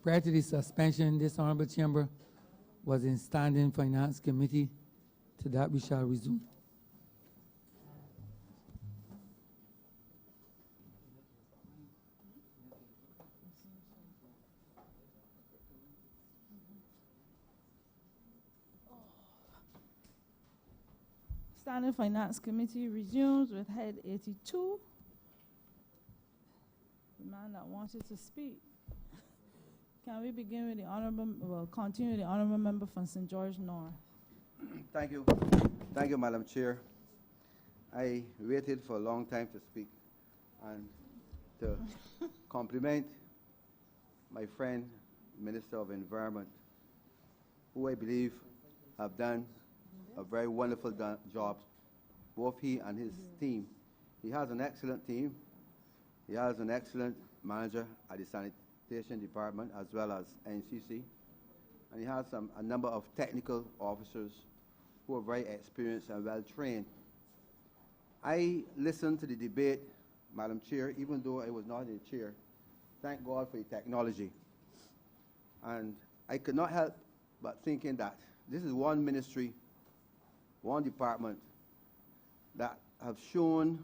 Prior to the suspension, this Honourable Chamber was in Standing Finance Committee. To that we shall resume. Standing Finance Committee resumes with Head 82. The man that wanted to speak. Can we begin with the Honourable, well, continue with the Honourable Member from St. George North. Thank you. Thank you, Madam Chair. I waited for a long time to speak and to compliment my friend, Minister of Environment, who I believe have done a very wonderful job, both he and his team. He has an excellent team. He has an excellent manager at the Sanitation Department as well as NCC. And he has a number of technical officers who are very experienced and well trained. I listened to the debate, Madam Chair, even though I was not in the chair. Thank God for the technology. And I could not help but thinking that this is one ministry, one department that have shown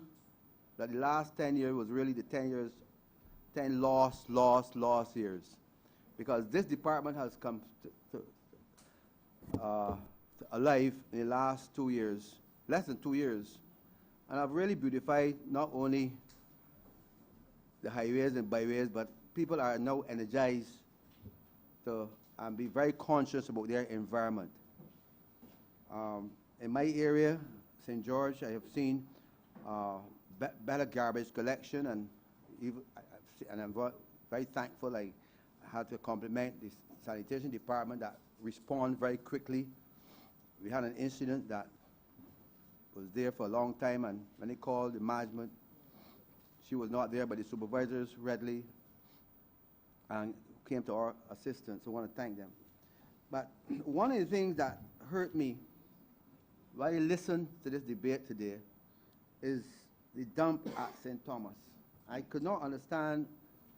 that the last 10 years was really the 10 lost years. Because this department has come to alive in the last 2 years, less than 2 years, and have really beautified not only the highways and byways, but people are now energized to be very conscious about their environment. In my area, St. George, I have seen better garbage collection, and I'm very thankful. I had to compliment the sanitation department that responded very quickly. We had an incident that was there for a long time, and when they called the management, she was not there, but the supervisors readily came to our assistance. So I want to thank them. But one of the things that hurt me while I listened to this debate today is the dump at St. Thomas. I could not understand,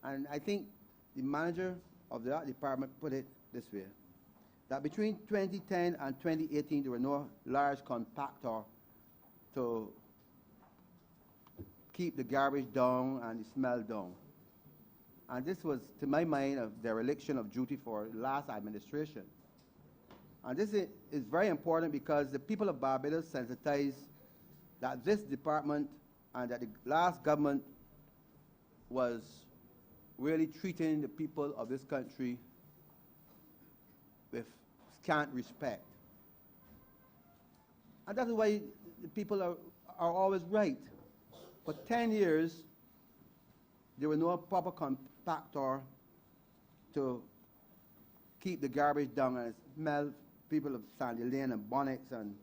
and I think the manager of the art department put it this way, that between 2010 and 2018 there were no large compactor to keep the garbage down and the smell down. And this was, to my mind, a dereliction of duty for the last administration. And this is very important because the people of Barbados sensitized that this department and that the last government was really treating the people of this country with scant respect. And that's why the people are always right. For 10 years, there was no proper compactor to keep the garbage down, and it smelled. People of Sandy Lane and Bonnets and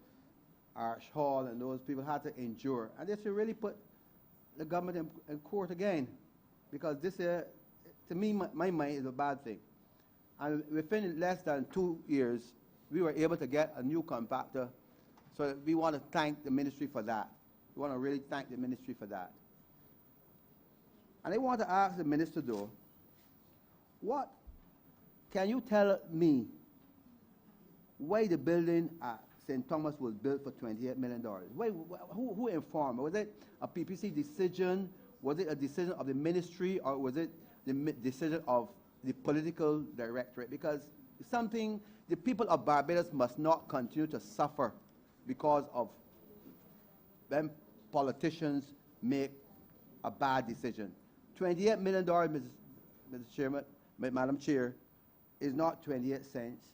Arch Hall and those people had to endure. And this should really put the government in court again, because this, to me, my mind, is a bad thing. And within less than 2 years, we were able to get a new compactor. So we want to thank the ministry for that. We want to really thank the ministry for that. And I want to ask the minister, though, what can you tell me why the building at St. Thomas was built for $28 million? Who informed? Was it a PPC decision? Was it a decision of the ministry, or was it the decision of the political directorate? Because something, the people of Barbados must not continue to suffer because of when politicians make a bad decision. $28 million, Mr. Chairman, Madam Chair, is not 28 cents.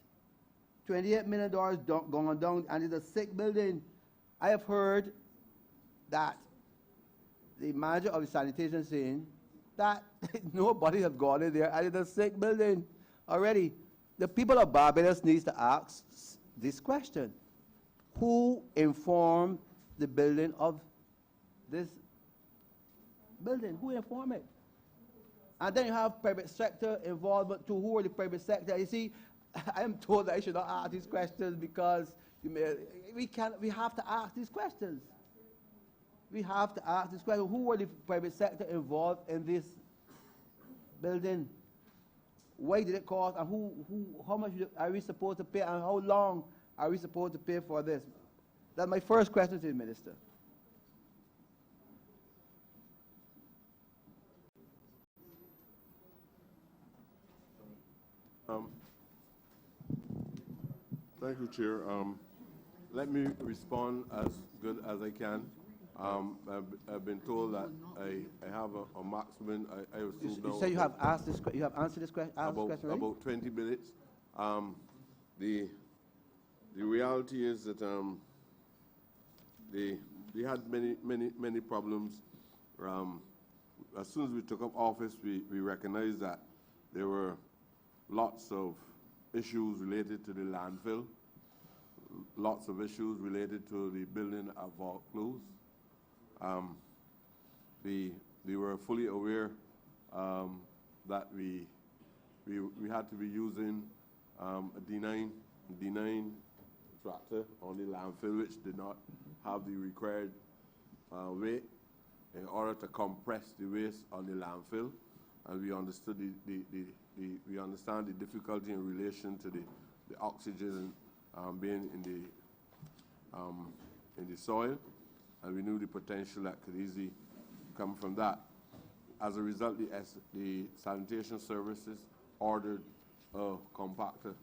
$28 million going down, and it's a sick building. I have heard that the manager of the sanitation saying that nobody has gone in there, and it's a sick building already. The people of Barbados needs to ask this question: who informed the building of this building? Who informed it? And then you have private sector involvement too. Who are the private sector? You see, I am told that I should not ask these questions because we have to ask these questions. We have to ask this question: who were the private sector involved in this building? Why did it cost, and how much are we supposed to pay, and how long are we supposed to pay for this? That's my first question to the Minister. Thank you, Chair. Let me respond as good as I can. I've been told that I have a maximum. I was told You say you have asked this, you have answered this question, right? about 20 minutes. The reality is that they had many problems. As soon as we took up office, we recognized that there were lots of issues related to the landfill, lots of issues related to the building of Vaucluse. We were fully aware that we had to be using a D9 tractor on the landfill, which did not have the required weight in order to compress the waste on the landfill, and we understood we understand the difficulty in relation to the oxygen being in the soil, and we knew the potential that could easily come from that. As a result, the sanitation services ordered a compactor,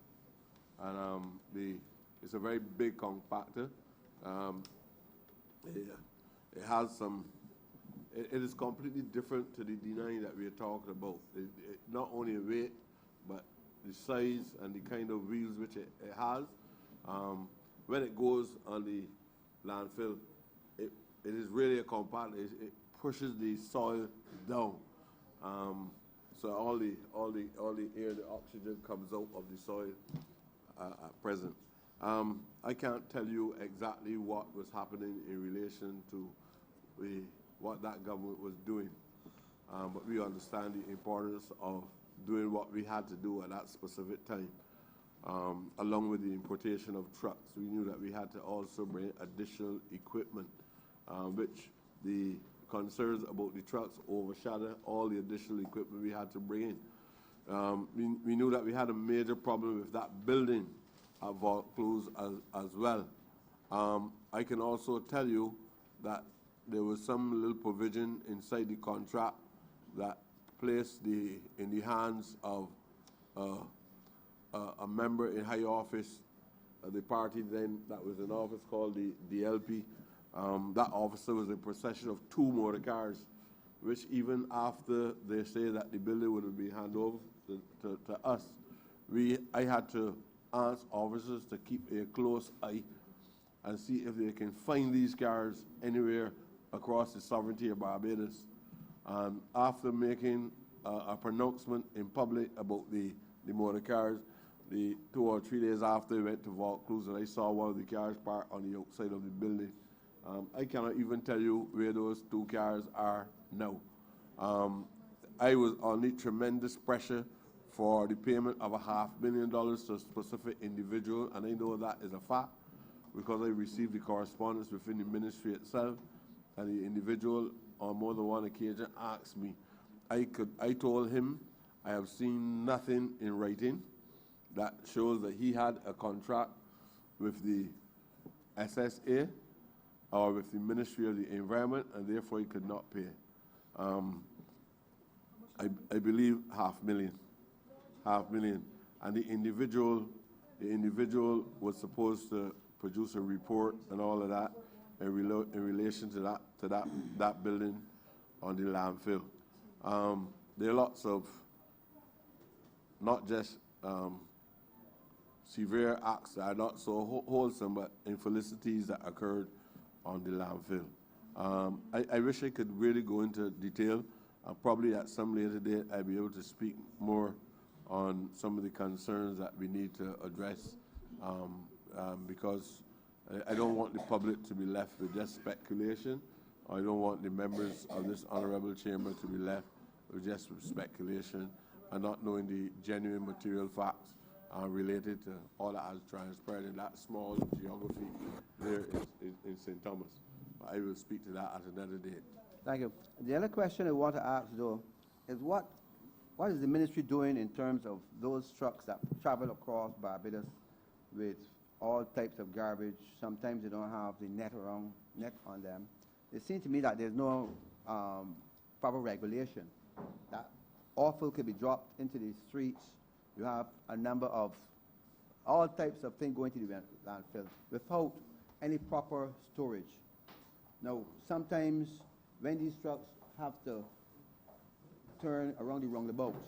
and it's a very big compactor. It has some. It is completely different to the D9 that we are talking about. Not only weight, but the size and the kind of wheels which it has. When it goes on the landfill, it is really a compactor. It pushes the soil down. So all the air, the oxygen comes out of the soil at present. I can't tell you exactly what was happening in relation to what that government was doing, but we understand the importance of doing what we had to do at that specific time. Along with the importation of trucks, we knew that we had to also bring additional equipment, which the concerns about the trucks overshadowed all the additional equipment we had to bring in. We knew that we had a major problem with that building at Vaucluse as well. I can also tell you that there was some little provision inside the contract that placed in the hands of a member in high office of the party then that was in office called the LP. That officer was in possession of 2 motor cars, which even after they say that the building would have been handed over to us, I had to ask officers to keep a close eye and see if they can find these cars anywhere across the sovereignty of Barbados. After making a pronouncement in public about the motor cars, 2 or 3 days after I went to Vaucluse and I saw one of the cars parked on the outside of the building. I cannot even tell you where those 2 cars are now. I was under tremendous pressure for the payment of $500,000 to a specific individual, and I know that is a fact because I received the correspondence within the ministry itself, and the individual on more than one occasion asked me. I told him I have seen nothing in writing that shows that he had a contract with the SSA or with the Ministry of the Environment, and therefore he could not pay. I believe $500,000, and the individual was supposed to produce a report and all of that in relation to that building on the landfill. There are lots of not just severe acts that are not so wholesome, but infelicities that occurred on the landfill. I wish I could really go into detail. Probably at some later date I'll be able to speak more on some of the concerns that we need to address, because I don't want the public to be left with just speculation. I don't want the members of this honourable chamber to be left with just speculation and not knowing the genuine material facts related to all that has transpired in that small geography there in St. Thomas. I will speak to that at another date. Thank you. The other question I want to ask, though, is what what is the ministry doing in terms of those trucks that travel across Barbados with all types of garbage? Sometimes they don't have the net on them. It seems to me that there's no proper regulation. That offal could be dropped into the streets. You have a number of all types of things going to the landfill without any proper storage. Now, sometimes when these trucks have to turn around the roundabouts,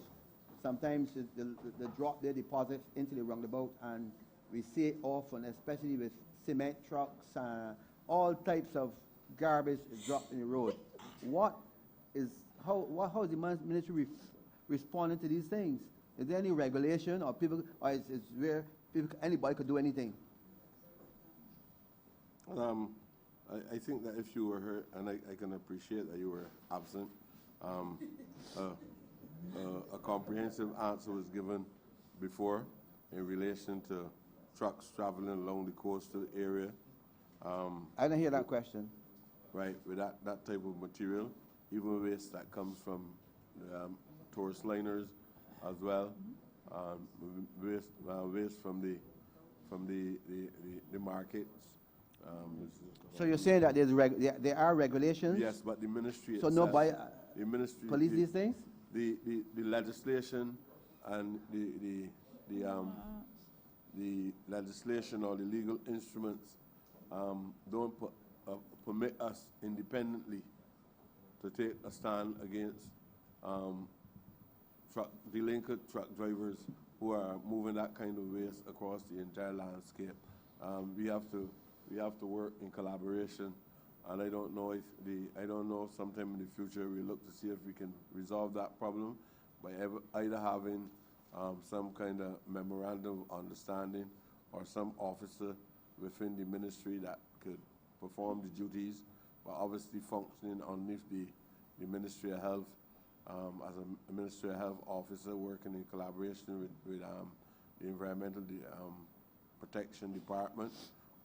sometimes they drop their deposits into the roundabout, and we see it often, especially with cement trucks, all types of garbage is dropped in the road. How is the ministry responding to these things? Is there any regulation, or is where anybody could do anything? I think that if you were here, and I can appreciate that you were absent, a comprehensive answer was given before in relation to trucks traveling along the coastal area. I didn't hear that question. Right, with that type of material, even waste that comes from tourist liners as well, waste from the markets. So you're saying that there are regulations? Yes, but the ministry so itself, nobody the ministry police these things? The legislation and the legislation or the legal instruments don't permit us independently to take a stand against delinquent truck drivers who are moving that kind of waste across the entire landscape. We have to work in collaboration, and I don't know, sometime in the future we look to see if we can resolve that problem by either having some kind of memorandum of understanding or some officer within the ministry that could perform the duties, but obviously functioning underneath the Ministry of Health as a Ministry of Health officer working in collaboration with the Environmental Protection Department,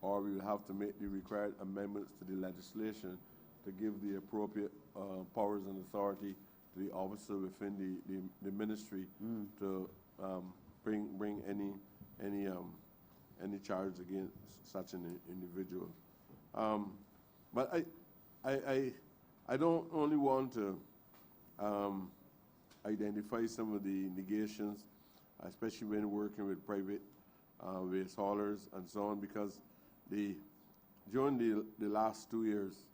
or we will have to make the required amendments to the legislation to give the appropriate powers and authority to the officer within the ministry to bring any charge against such an individual. But I don't only want to identify some of the negations, especially when working with private waste haulers and so on, because during the last 2 years,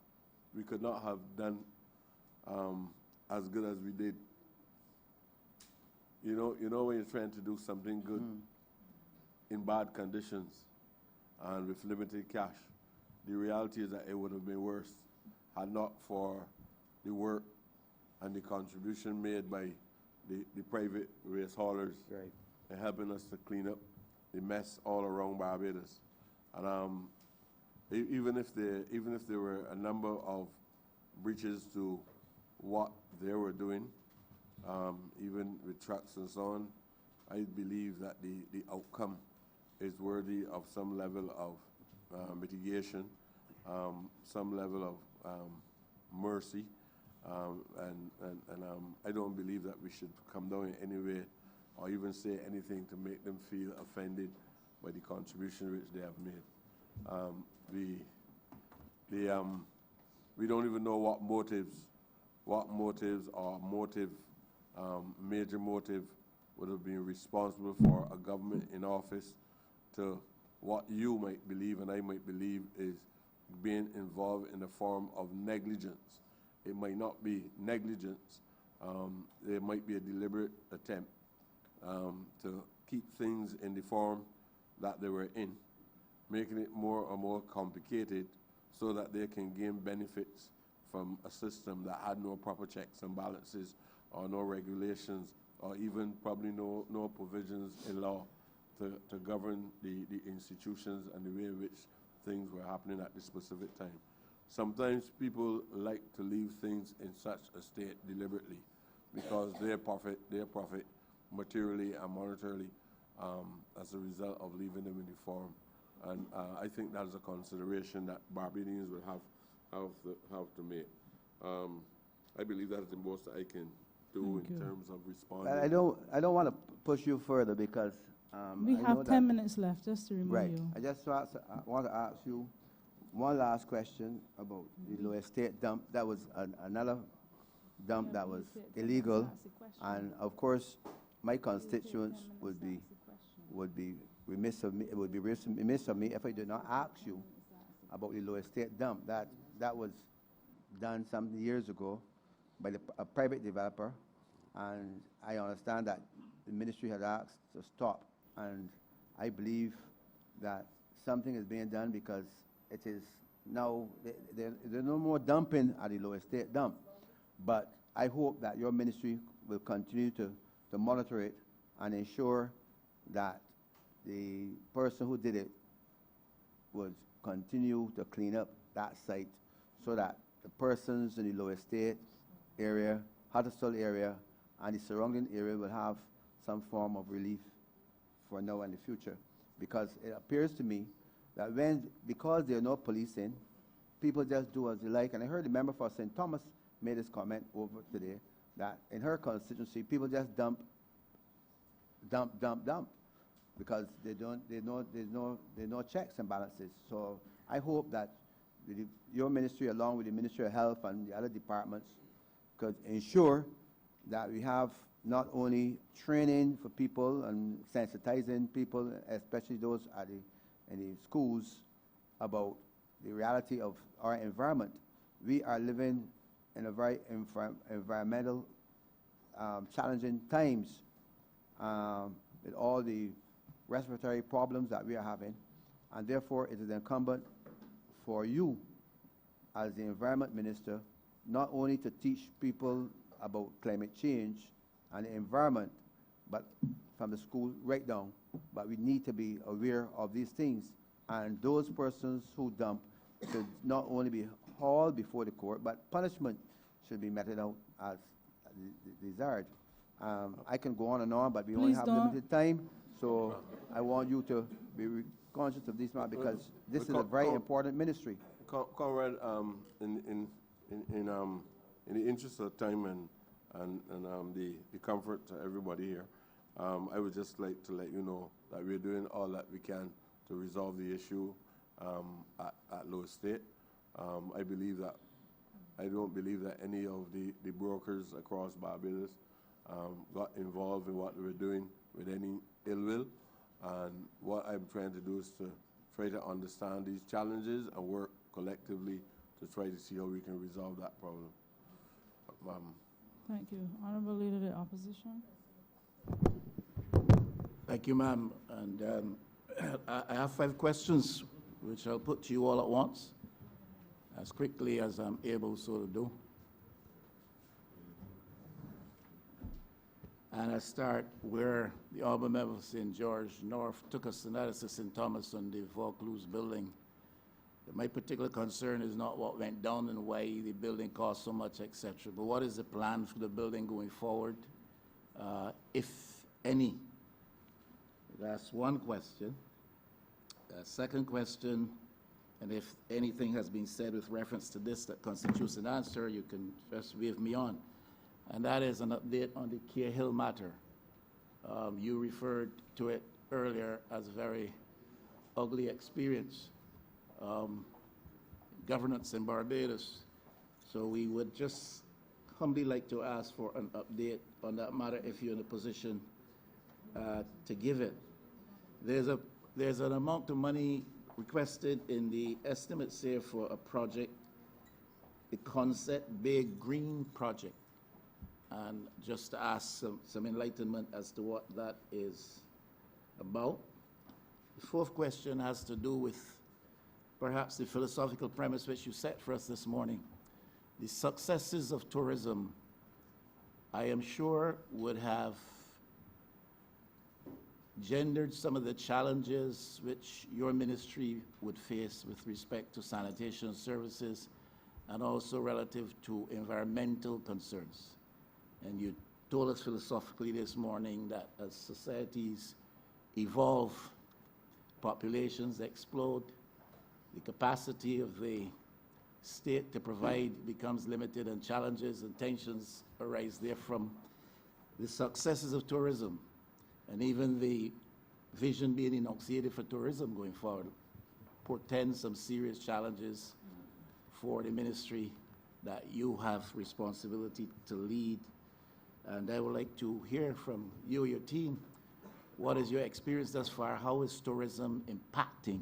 we could not have done as good as we did. You know when you're trying to do something good in bad conditions and with limited cash, the reality is that it would have been worse had not for the work and the contribution made by the private waste haulers in helping us to clean up the mess all around Barbados. And even if there were a number of breaches to what they were doing, even with trucks and so on, I believe that the outcome is worthy of some level of mitigation, some level of mercy, and I don't believe that we should come down in any way or even say anything to make them feel offended by the contribution which they have made. We don't even know what motives or major motive would have been responsible for a government in office to what you might believe and I might believe is being involved in a form of negligence. It might not be negligence. There might be a deliberate attempt to keep things in the form that they were in, making it more and more complicated so that they can gain benefits from a system that had no proper checks and balances or no regulations or even probably no provisions in law to govern the institutions and the way in which things were happening at this specific time. Sometimes people like to leave things in such a state deliberately because they profit materially and monetarily as a result of leaving them in the form. And I think that is a consideration that Barbadians will have to make. I believe that is the most I can do Thank in you. terms of responding. But I don't want to push you further because We I know have that- 10 minutes left, just to Right. remind you. I just want to ask you one last question about the Lower Estate dump. That was another dump that was illegal, and of course, my constituents would be remiss of me. It would be remiss of me if I did not ask you about the Lower Estate dump. That was done some years ago by a private developer, and I understand that the ministry had asked to stop, and I believe that something is being done because it is now, there's no more dumping at the Lower Estate dump, but I hope that your ministry will continue to monitor it and ensure that the person who did it would continue to clean up that site so that the persons in the Lower Estate area, Huddersfield area, and the surrounding area will have some form of relief for now and the future. Because it appears to me that because there are no policing, people just do as they like. And I heard the member for St. Thomas made this comment over today, that in her constituency, people just dump, because there's no checks and balances. So I hope that your ministry, along with the Ministry of Health and the other departments, could ensure that we have not only training for people and sensitizing people, especially those in the schools, about the reality of our environment. We are living in a very environmental challenging times with all the respiratory problems that we are having, and therefore it is incumbent for you as the Environment Minister not only to teach people about climate change and the environment, but from the school right down, but we need to be aware of these things. And those persons who dump should not only be hauled before the court, but punishment should be meted out as desired. I can go on and on, but we only Please have don't. limited time, so I want you to be conscious of this matter because this is a very important ministry. Conrad, in the interest of time and the comfort to everybody here, I would just like to let you know that we're doing all that we can to resolve the issue at Lower Estate. I don't believe that any of the brokers across Barbados got involved in what they were doing with any ill will. And what I'm trying to do is to try to understand these challenges and work collectively to try to see how we can resolve that problem. Thank you. Honourable Leader of the Opposition. Thank you, ma'am. And I have 5 questions, which I'll put to you all at once, as quickly as I'm able so to do. And I start where the Honourable Member for St. George North took us, and that is to St. Thomas on the Vaucluse building. My particular concern is not what went down and why the building cost so much, etc., but what is the plan for the building going forward, if any? That's one question. Second question, and if anything has been said with reference to this that constitutes an answer, you can just wave me on. And that is an update on the Care Hill matter. You referred to it earlier as a very ugly experience. Governance in Barbados. So we would just humbly like to ask for an update on that matter if you're in a position to give it. There's an amount of money requested in the estimates here for a project, the Concept Bay Green project, and just to ask some enlightenment as to what that is about. The fourth question has to do with perhaps the philosophical premise which you set for us this morning. The successes of tourism, I am sure, would have gendered some of the challenges which your ministry would face with respect to sanitation services and also relative to environmental concerns. And you told us philosophically this morning that as societies evolve, populations explode, the capacity of the state to provide becomes limited and challenges and tensions arise therefrom. the successes of tourism and even the vision being enunciated for tourism going forward portends some serious challenges for the ministry that you have responsibility to lead. And I would like to hear from you, your team, what is your experience thus far? How is tourism impacting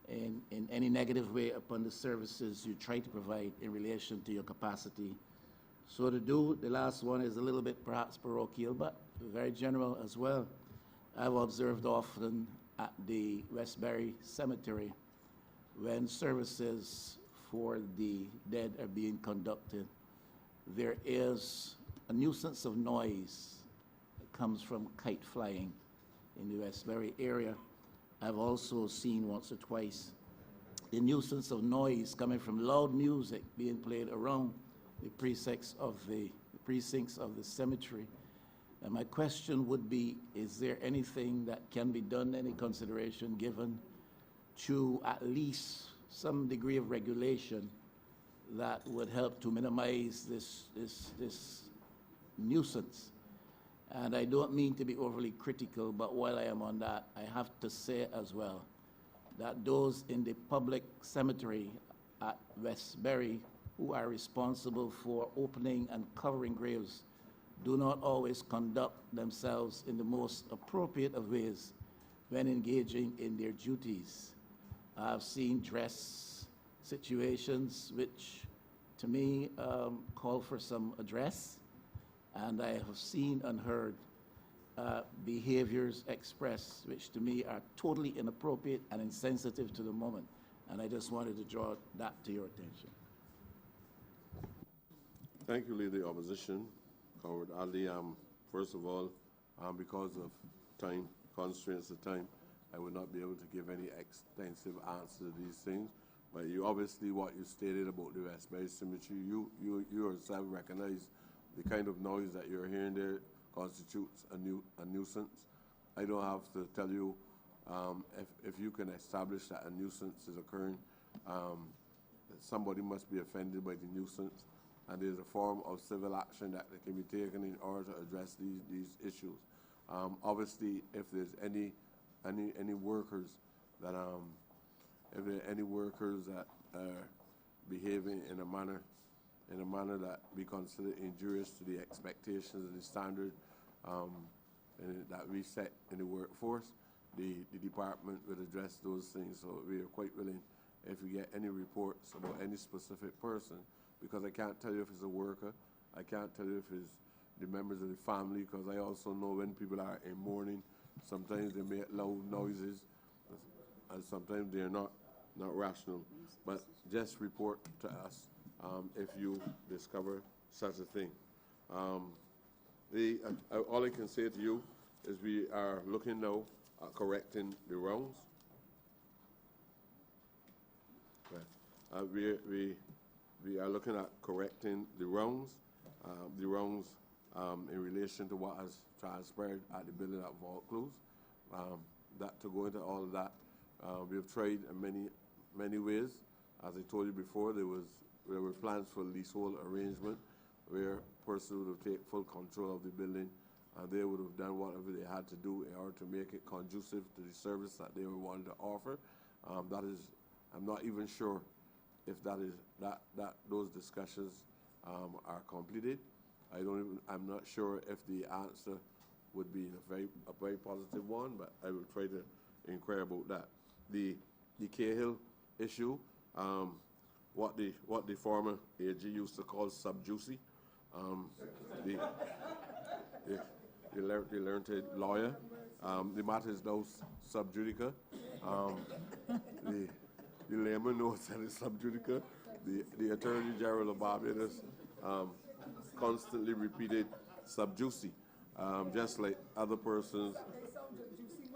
in any negative way upon the services you try to provide in relation to your capacity? So the last one is a little bit perhaps parochial, but very general as well. I've observed often at the Westbury Cemetery when services for the dead are being conducted, there is a nuisance of noise that comes from kite flying in the Westbury area. I've also seen once or twice the nuisance of noise coming from loud music being played around the precincts of the cemetery. And my question would be, is there anything that can be done, any consideration given to at least some degree of regulation that would help to minimize this nuisance? And I don't mean to be overly critical, but while I am on that, I have to say as well that those in the public cemetery at Westbury who are responsible for opening and covering graves do not always conduct themselves in the most appropriate of ways when engaging in their duties. I've seen dress situations which, to me, call for some address, and I have seen and heard behaviors expressed which, to me, are totally inappropriate and insensitive to the moment, and I just wanted to draw that to your attention. Thank you, Leader of the Opposition, Howard Ali. First of all, because of time, constraints of time, I would not be able to give any extensive answer to these things. But you obviously, what you stated about the Westbury Cemetery, you yourself recognize the kind of noise that you're hearing there constitutes a nuisance. I don't have to tell you if you can establish that a nuisance is occurring, somebody must be offended by the nuisance, and there's a form of civil action that can be taken in order to address these issues. Obviously, if there's any workers that if there are any workers that are behaving in a manner that be considered injurious to the expectations and the standard that we set in the workforce, the department would address those things. So we are quite willing, if we get any reports about any specific person, because I can't tell you if it's a worker, I can't tell you if it's the members of the family, because I also know when people are in mourning, sometimes they make loud noises, and sometimes they're not rational. But just report to us if you discover such a thing. All I can say to you is we are looking now at correcting the wrongs. We are looking at correcting the wrongs in relation to what has transpired at the building at Vault Close. That to go into all of that, we have tried in many ways. As I told you before, there were plans for leasehold arrangement where a person would have taken full control of the building, and they would have done whatever they had to do in order to make it conducive to the service that they were wanting to offer. I'm not even sure if those discussions are completed. I'm not sure if the answer would be a very positive one, but I will try to inquire about that. The Cahill issue, what the former AG used to call sub-juicy, the learned lawyer. The matter is now sub judice. The layman knows that it's sub judice. The Attorney General of Barbados constantly repeated sub judice, just like other persons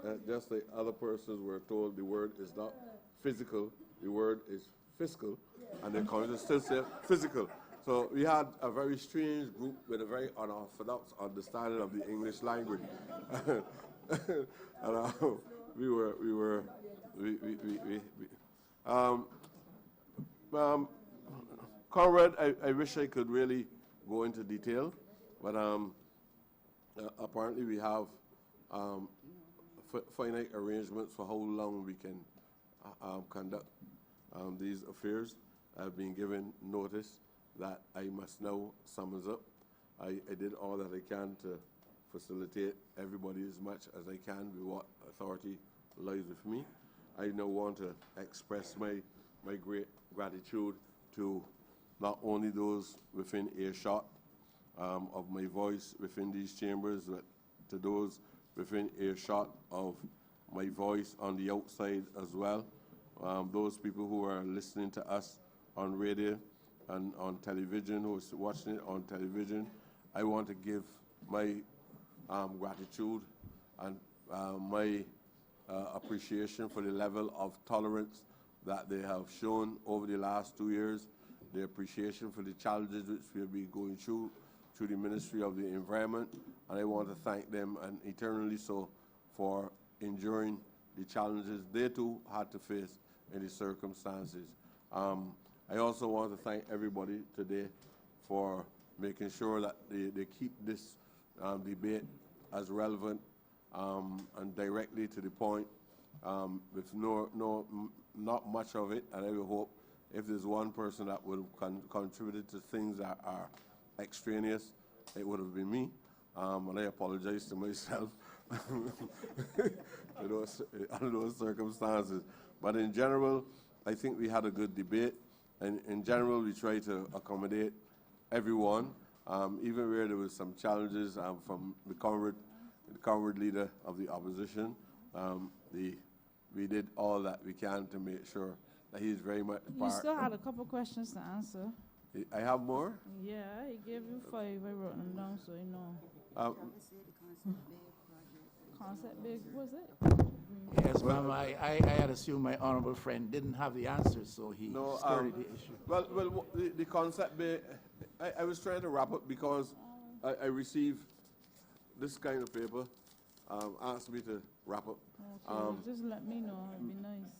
were told the word is not physical, the word is fiscal, and they still say physical. So we had a very strange group with a very unorthodox understanding of the English language. And Conrad, I wish I could really go into detail, but apparently we have finite arrangements for how long we can conduct these affairs. I've been given notice that I must now summons up. I did all that I can to facilitate everybody as much as I can with what authority lies with me. I now want to express my great gratitude to not only those within earshot of my voice within these chambers, but to those within earshot of my voice on the outside as well. Those people who are listening to us on radio and on television, who are watching it on television, I want to give my gratitude and my appreciation for the level of tolerance that they have shown over the last 2 years, the appreciation for the challenges which we have been going through the Ministry of the Environment, and I want to thank them, and eternally so, for enduring the challenges they too had to face in the circumstances. I also want to thank everybody today for making sure that they keep this debate as relevant and directly to the point, with not much of it, and I will hope if there's one person that would have contributed to things that are extraneous, it would have been me, and I apologize to myself under those circumstances. But in general, I think we had a good debate, and in general, we try to accommodate everyone, even where there was some challenges from the coward leader of the opposition. We did all that we can to make sure that he's very much You part. still had a couple questions to answer. I have more. Yeah, he gave you 5. I wrote them down so you know. Concept big, was it? Yes, ma'am, I had assumed my honorable friend didn't have the answers, so he skirted the issue. Well, the concept, I was trying to wrap up because I received this kind of paper, asked me to wrap up. Okay, just let me know, it'd be nice.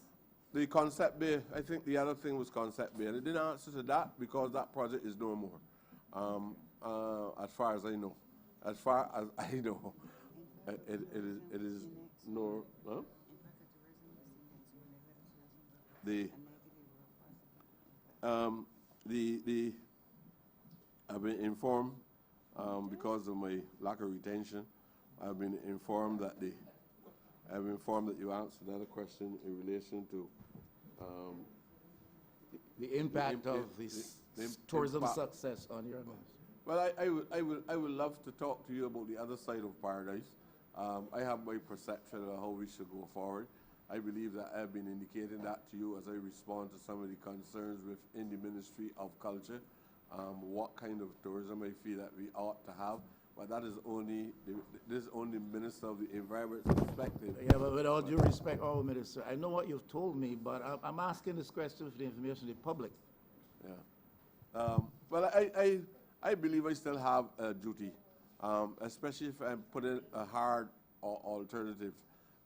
The concept bay, I think the other thing was concept bay, and it didn't answer to that because that project is no more, as far as I know. As far as I know, it is no. Huh? I've been informed because of my lack of retention. I've been informed that you answered another question in relation to the impact of this tourism success on your lives. Well, I would love to talk to you about the other side of paradise. I have my perception of how we should go forward. I believe that I've been indicating that to you as I respond to some of the concerns within the Ministry of Culture, what kind of tourism I feel that we ought to have. But that is only this is only Minister of the Environment's perspective. Yeah, but with all due respect, Honourable Minister, I know what you've told me, but I'm asking this question for the information of the public. Yeah. Well, I believe I still have a duty, especially if I put in a hard alternative.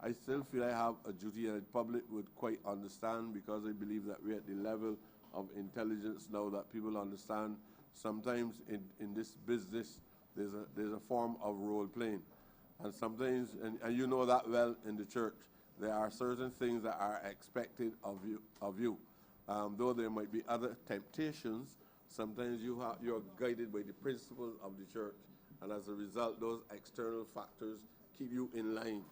I still feel I have a duty, and the public would quite understand, because I believe that we're at the level of intelligence now that people understand. Sometimes in this business, there's a form of role playing, and sometimes, and you know that well in the church, there are certain things that are expected of you. Though there might be other temptations, sometimes you're guided by the principles of the church, and as a result, those external factors keep you in line.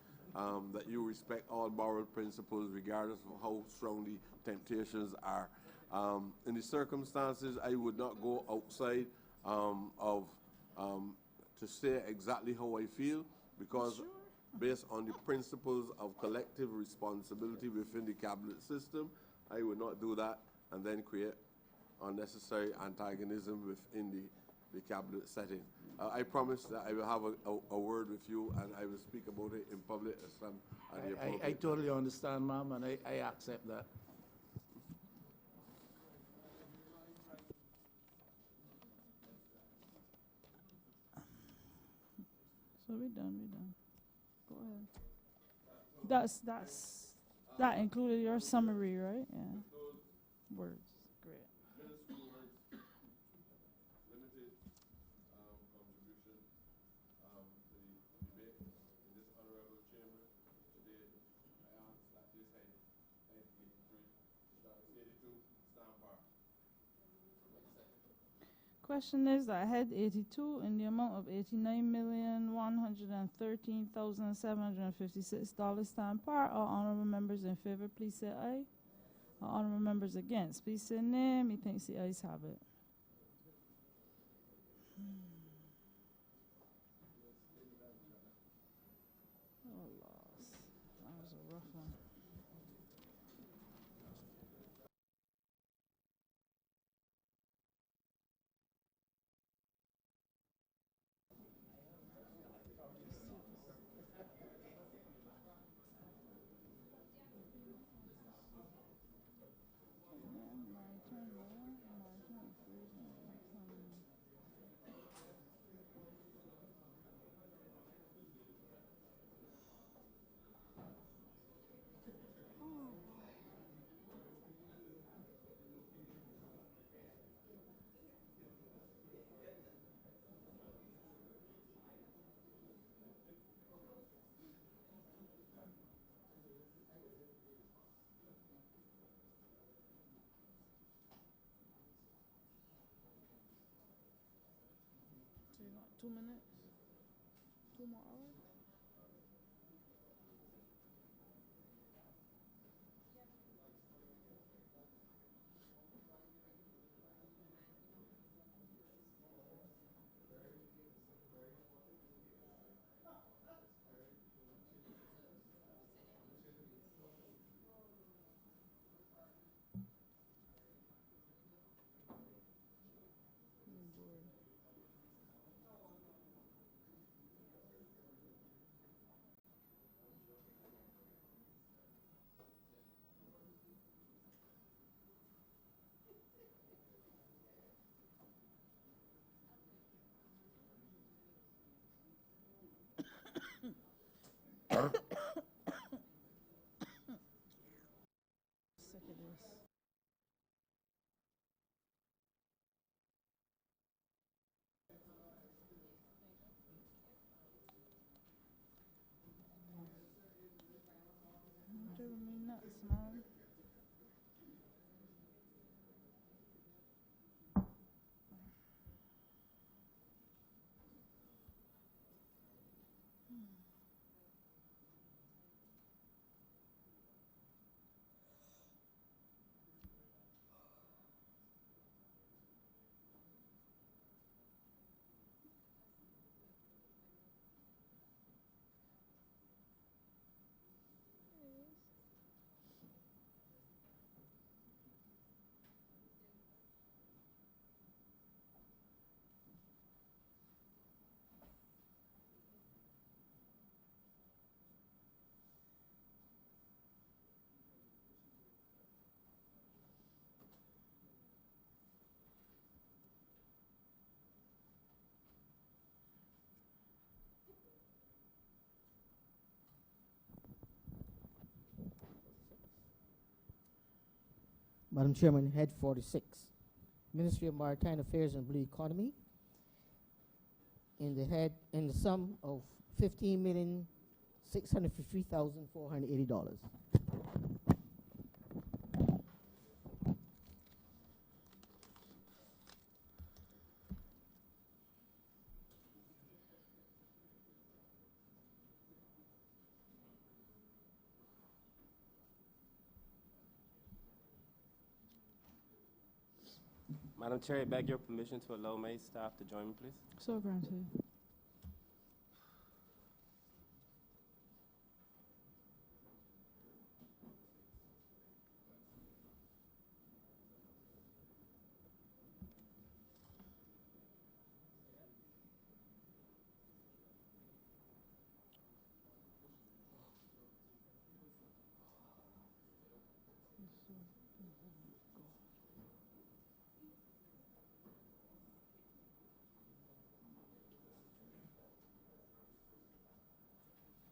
That you respect all moral principles regardless of how strong the temptations are. In the circumstances, I would not go outside to say exactly how I feel, because based on the principles of collective responsibility within the cabinet system, I would not do that and then create unnecessary antagonism within the cabinet setting. I promise that I will have a word with you, and I will speak about it in public at the appropriate I totally understand, ma'am, and I accept that. So we're done. Go ahead. That included your summary, right? Yeah. Words. Great. Limited contribution to the Question is that head 82 in the amount of $89,113,756 stand par. All honorable members in favor, please say aye. All honorable members against, please say nay. Methinks the ayes have it. Oh, loss. That was a rough one. So you got 2 minutes? 2 more hours? Sick of this. You're driving me nuts, man. Madam Chairman, Head 46, Ministry of Maritime Affairs and Blue Economy, in the sum of $15,653,480. Madam Chair, I beg your permission to allow my staff to join me, please. So granted.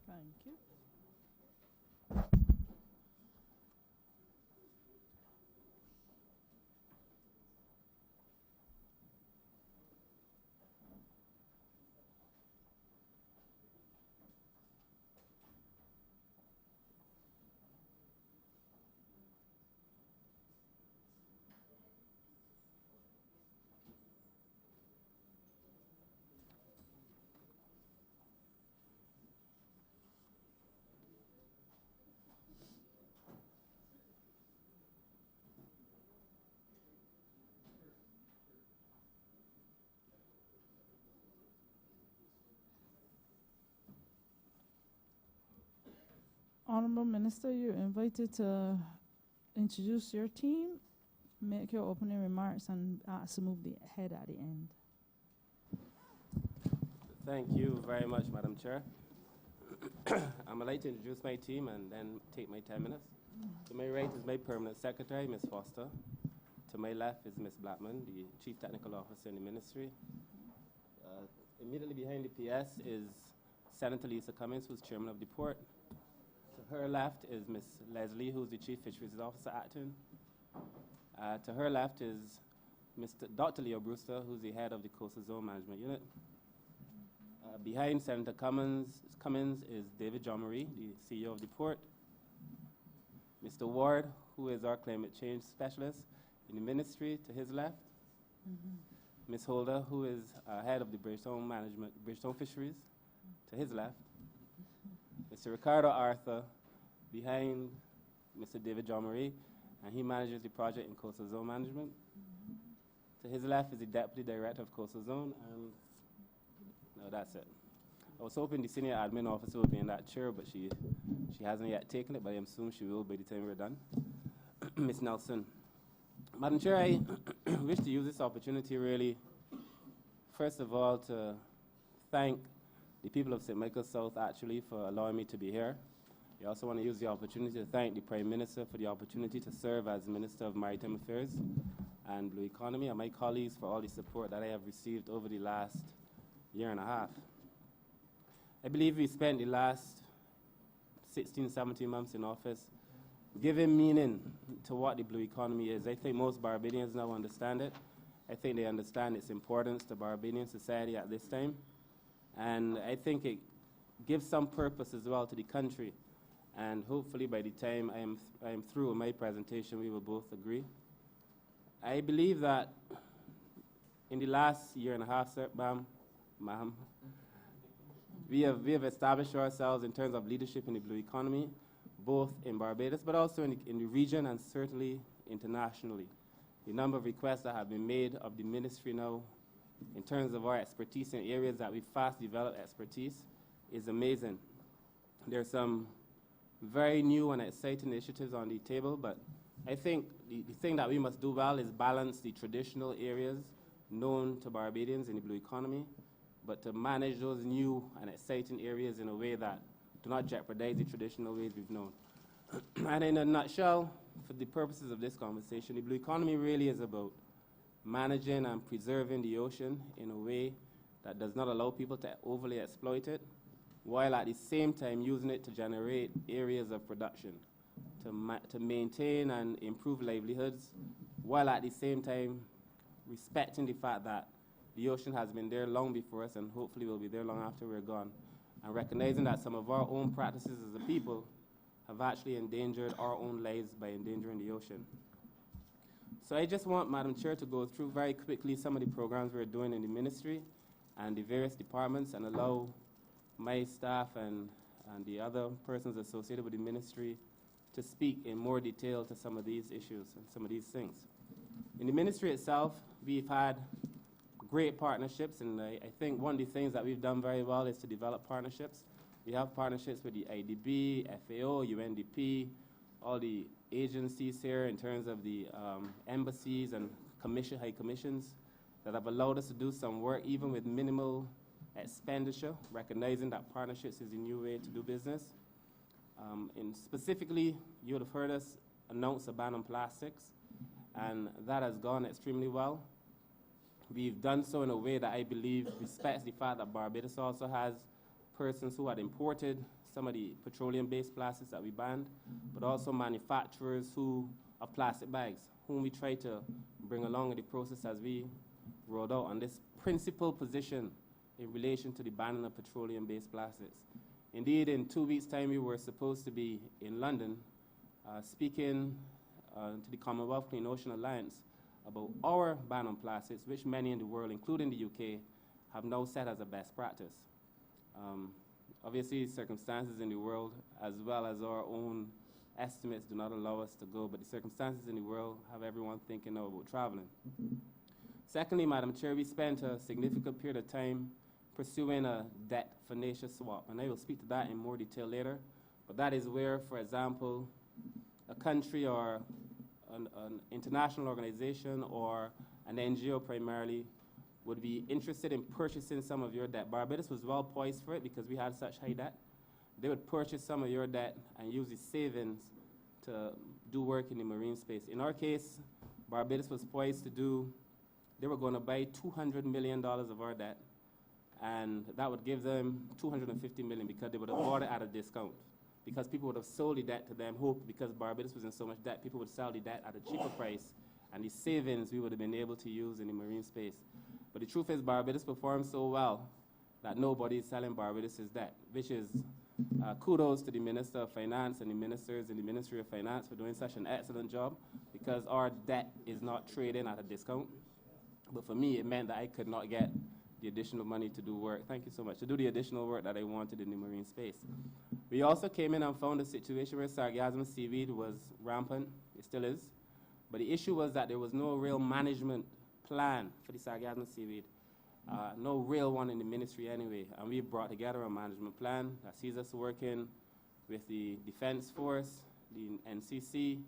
Thank you. Honorable Minister, you're invited to introduce your team, make your opening remarks, and ask to move the head at the end. Thank you very much, Madam Chair. I'm like to introduce my team and then take my 10 minutes. To my right is my permanent secretary, Ms. Foster. To my left is Ms. Blackman, the Chief Technical Officer in the Ministry. Immediately behind the PS is Senator Lisa Cummings, who's Chairman of the Port. To her left is Ms. Leslie, who's the Chief Fisheries Officer at Acton. To her left is Dr. Leo Brewster, who's the head of the Coastal Zone Management Unit. Behind Senator Cummings is David John Marie, the CEO of the Port. Mr. Ward, who is our climate change specialist in the Ministry, to his left. Ms. Holder, who is head of the Bridgetown Fisheries, to his left. Mr. Ricardo Arthur, behind Mr. David John Marie, and he manages the project in Coastal Zone Management. To his left is the Deputy Director of Coastal Zone, and no, that's it. I was hoping the Senior Admin Officer would be in that chair, but she hasn't yet taken it, but I assume she will by the time we're done. Ms. Nelson. Madam Chair, I wish to use this opportunity really, first of all, to thank the people of St. Michael South actually for allowing me to be here. I also want to use the opportunity to thank the Prime Minister for the opportunity to serve as Minister of Maritime Affairs and Blue Economy, and my colleagues for all the support that I have received over the last year and a half. I believe we spent the last 16, 17 months in office giving meaning to what the blue economy is. I think most Barbadians now understand it. I think they understand its importance to Barbadian society at this time. And I think it gives some purpose as well to the country. And hopefully by the time I am through with my presentation, we will both agree. I believe that in the last year and a half, sir, ma'am, we have established ourselves in terms of leadership in the blue economy, both in Barbados, but also in the region and certainly internationally. The number of requests that have been made of the ministry now in terms of our expertise in areas that we fast develop expertise is amazing. There are some very new and exciting initiatives on the table, but I think the thing that we must do well is balance the traditional areas known to Barbadians in the blue economy, but to manage those new and exciting areas in a way that do not jeopardize the traditional ways we've known. And in a nutshell, for the purposes of this conversation, the blue economy really is about managing and preserving the ocean in a way that does not allow people to overly exploit it, while at the same time using it to generate areas of production, to maintain and improve livelihoods, while at the same time respecting the fact that the ocean has been there long before us and hopefully will be there long after we're gone, and recognizing that some of our own practices as a people have actually endangered our own lives by endangering the ocean. So I just want Madam Chair to go through very quickly some of the programs we're doing in the ministry and the various departments, and allow my staff and the other persons associated with the ministry to speak in more detail to some of these issues and some of these things. In the ministry itself, we've had great partnerships, and I think one of the things that we've done very well is to develop partnerships. We have partnerships with the IDB, FAO, UNDP, all the agencies here in terms of the embassies and high commissions that have allowed us to do some work even with minimal expenditure, recognizing that partnerships is a new way to do business. And specifically, you would have heard us announce a ban on plastics, and that has gone extremely well. We've done so in a way that I believe respects the fact that Barbados also has persons who had imported some of the petroleum-based plastics that we banned, but also manufacturers of plastic bags, whom we try to bring along in the process as we rolled out on this principal position in relation to the banning of petroleum-based plastics. Indeed, in 2 weeks' time, we were supposed to be in London speaking to the Commonwealth Clean Ocean Alliance about our ban on plastics, which many in the world, including the UK, have now set as a best practice. Obviously, circumstances in the world, as well as our own estimates, do not allow us to go, but the circumstances in the world have everyone thinking now about traveling. Secondly, Madam Chair, we spent a significant period of time pursuing a debt-financial swap, and I will speak to that in more detail later. But that is where, for example, a country or an international organization or an NGO primarily would be interested in purchasing some of your debt. Barbados was well poised for it because we had such high debt. They would purchase some of your debt and use the savings to do work in the marine space. In our case, Barbados was poised to do, they were going to buy $200 million of our debt, and that would give them $250 million because they would have bought it at a discount. Because people would have sold the debt to them, hope because Barbados was in so much debt, people would sell the debt at a cheaper price, and the savings we would have been able to use in the marine space. But the truth is Barbados performed so well that nobody is selling Barbados' debt, which is kudos to the Minister of Finance and the ministers in the Ministry of Finance for doing such an excellent job, because our debt is not trading at a discount. But for me, it meant that I could not get the additional money to do work. Thank you so much. To do the additional work that I wanted in the marine space. We also came in and found a situation where sargassum seaweed was rampant. It still is. But the issue was that there was no real management plan for the sargassum seaweed. No real one in the ministry anyway. And we brought together a management plan that sees us working with the Defense Force, the NCC.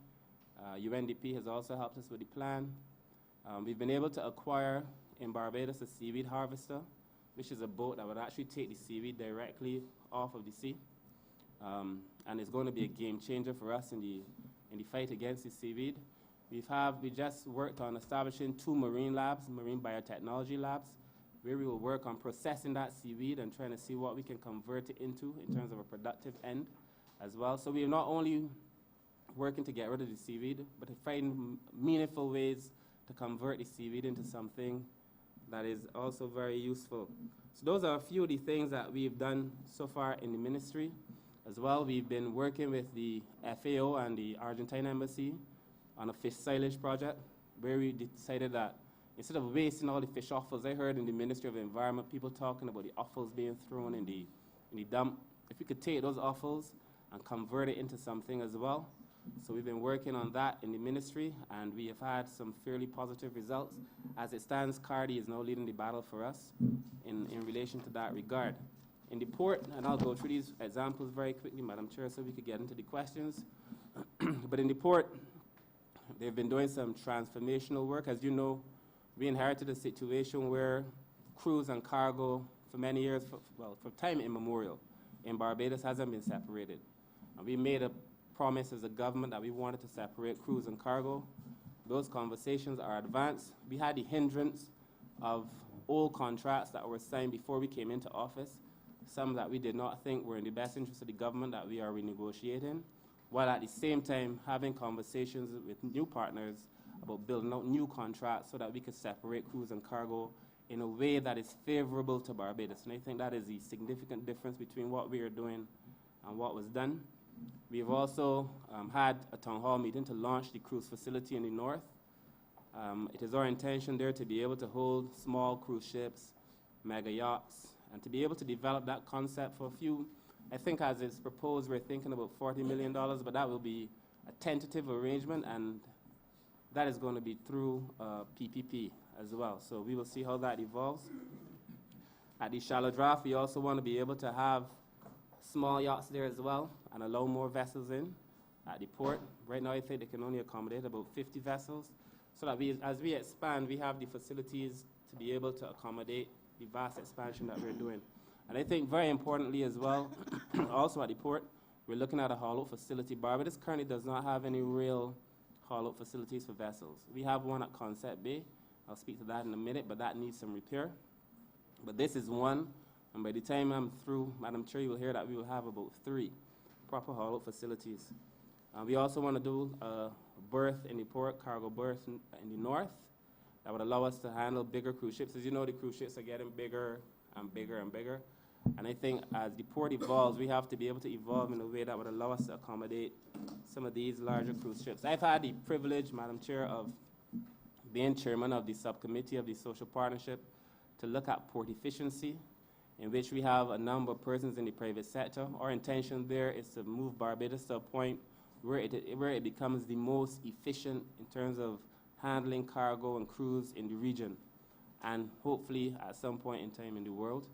UNDP has also helped us with the plan. We've been able to acquire in Barbados a seaweed harvester, which is a boat that would actually take the seaweed directly off of the sea. And it's going to be a game changer for us in the fight against the seaweed. We just worked on establishing 2 marine labs, marine biotechnology labs, where we will work on processing that seaweed and trying to see what we can convert it into in terms of a productive end as well. So we are not only working to get rid of the seaweed, but to find meaningful ways to convert the seaweed into something that is also very useful. So those are a few of the things that we've done so far in the ministry. As well, we've been working with the FAO and the Argentine Embassy on a fish silage project, where we decided that instead of wasting all the fish offals, I heard in the Ministry of Environment people talking about the offals being thrown in the dump. If we could take those offals and convert it into something as well. So we've been working on that in the ministry, and we have had some fairly positive results. As it stands, Cardi is now leading the battle for us in relation to that regard. In the port, and I'll go through these examples very quickly, Madam Chair, so we could get into the questions. But in the port, they've been doing some transformational work. As you know, we inherited a situation where cruise and cargo, for many years, for time immemorial, in Barbados hasn't been separated. And we made a promise as a government that we wanted to separate cruise and cargo. Those conversations are advanced. We had the hindrance of old contracts that were signed before we came into office, some that we did not think were in the best interest of the government that we are renegotiating, while at the same time having conversations with new partners about building out new contracts so that we could separate cruise and cargo in a way that is favorable to Barbados. And I think that is the significant difference between what we are doing and what was done. We've also had a town hall meeting to launch the cruise facility in the north. It is our intention there to be able to hold small cruise ships, mega yachts, and to be able to develop that concept for a few. I think as it's proposed, we're thinking about $40 million, but that will be a tentative arrangement, and that is going to be through PPP as well. So we will see how that evolves. At the shallow draft, we also want to be able to have small yachts there as well and allow more vessels in at the port. Right now, I think they can only accommodate about 50 vessels. So that as we expand, we have the facilities to be able to accommodate the vast expansion that we're doing. And I think very importantly as well, also at the port, we're looking at a haul-out facility. Barbados currently does not have any real haul-out facilities for vessels. We have one at Concept Bay. I'll speak to that in a minute, but that needs some repair. But this is one, and by the time I'm through, Madam Chair, you will hear that we will have about 3 proper haul-out facilities. We also want to do a berth in the port, cargo berth in the north, that would allow us to handle bigger cruise ships. As you know, the cruise ships are getting bigger and bigger and bigger. And I think as the port evolves, we have to be able to evolve in a way that would allow us to accommodate some of these larger cruise ships. I've had the privilege, Madam Chair, of being chairman of the subcommittee of the social partnership to look at port efficiency, in which we have a number of persons in the private sector. Our intention there is to move Barbados to a point where it becomes the most efficient in terms of handling cargo and cruise in the region, and hopefully at some point in time in the world.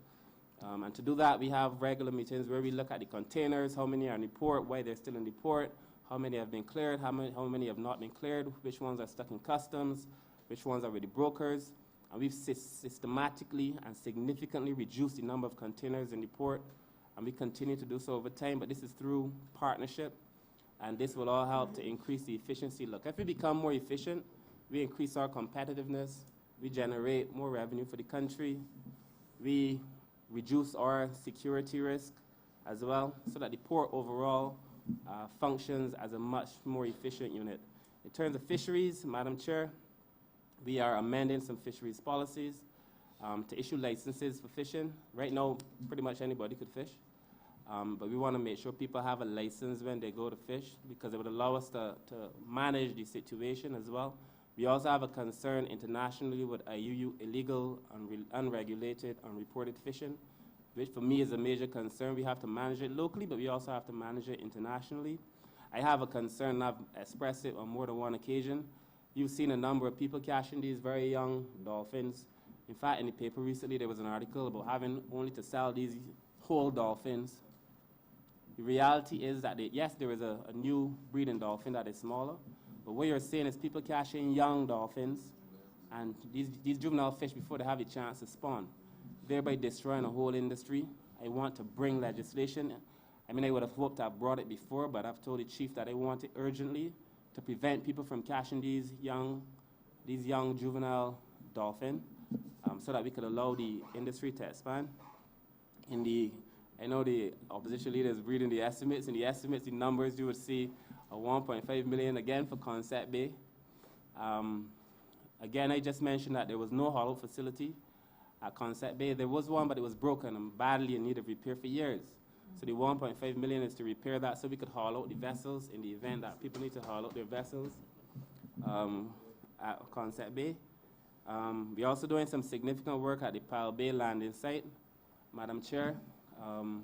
And to do that, we have regular meetings where we look at the containers, how many are in the port, why they're still in the port, how many have been cleared, how many have not been cleared, which ones are stuck in customs, which ones are with the brokers. And we've systematically and significantly reduced the number of containers in the port, and we continue to do so over time, but this is through partnership, and this will all help to increase the efficiency. Look, if we become more efficient, we increase our competitiveness, we generate more revenue for the country, we reduce our security risk as well, so that the port overall functions as a much more efficient unit. In terms of fisheries, Madam Chair, we are amending some fisheries policies to issue licenses for fishing. Right now, pretty much anybody could fish, but we want to make sure people have a license when they go to fish, because it would allow us to manage the situation as well. We also have a concern internationally with IUU, illegal, unregulated, unreported fishing, which for me is a major concern. We have to manage it locally, but we also have to manage it internationally. I have a concern, and I've expressed it on more than one occasion. You've seen a number of people catching these very young dolphins. In fact, in the paper recently, there was an article about having only to sell these whole dolphins. The reality is that, yes, there is a new breeding dolphin that is smaller, but what you're seeing is people catching young dolphins and these juvenile fish before they have a chance to spawn, thereby destroying a whole industry. I want to bring legislation. I mean, I would have hoped I've brought it before, but I've told the chief that I want it urgently to prevent people from catching these young juvenile dolphin, so that we could allow the industry to expand. I know the opposition leader is reading the estimates. In the estimates, the numbers, you would see a 1.5 million again for Concept Bay. Again, I just mentioned that there was no hollow facility at Concept Bay. There was one, but it was broken and badly in need of repair for years. So the 1.5 million is to repair that so we could haul out the vessels in the event that people need to haul out their vessels at Concept Bay. We're also doing some significant work at the Pile Bay landing site. Madam Chair,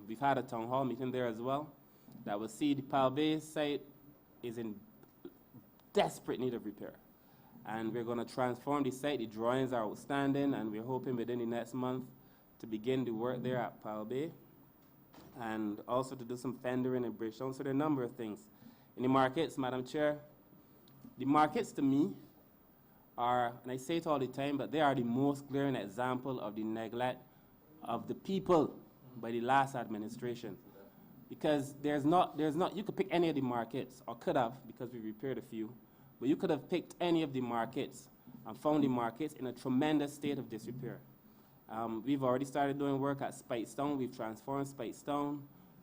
we've had a town hall meeting there as well that will see the Pile Bay site is in desperate need of repair. And we're going to transform the site. The drawings are outstanding, and we're hoping within the next month to begin the work there at Pile Bay, and also to do some fendering and Bridgetown. So there are a number of things. In the markets, Madam Chair, the markets to me are, and I say it all the time, but they are the most glaring example of the neglect of the people by the last administration. Because you could pick any of the markets, or could have, because we repaired a few, but you could have picked any of the markets and found the markets in a tremendous state of disrepair. We've already started doing work at Spikestown. We've transformed Spikestown.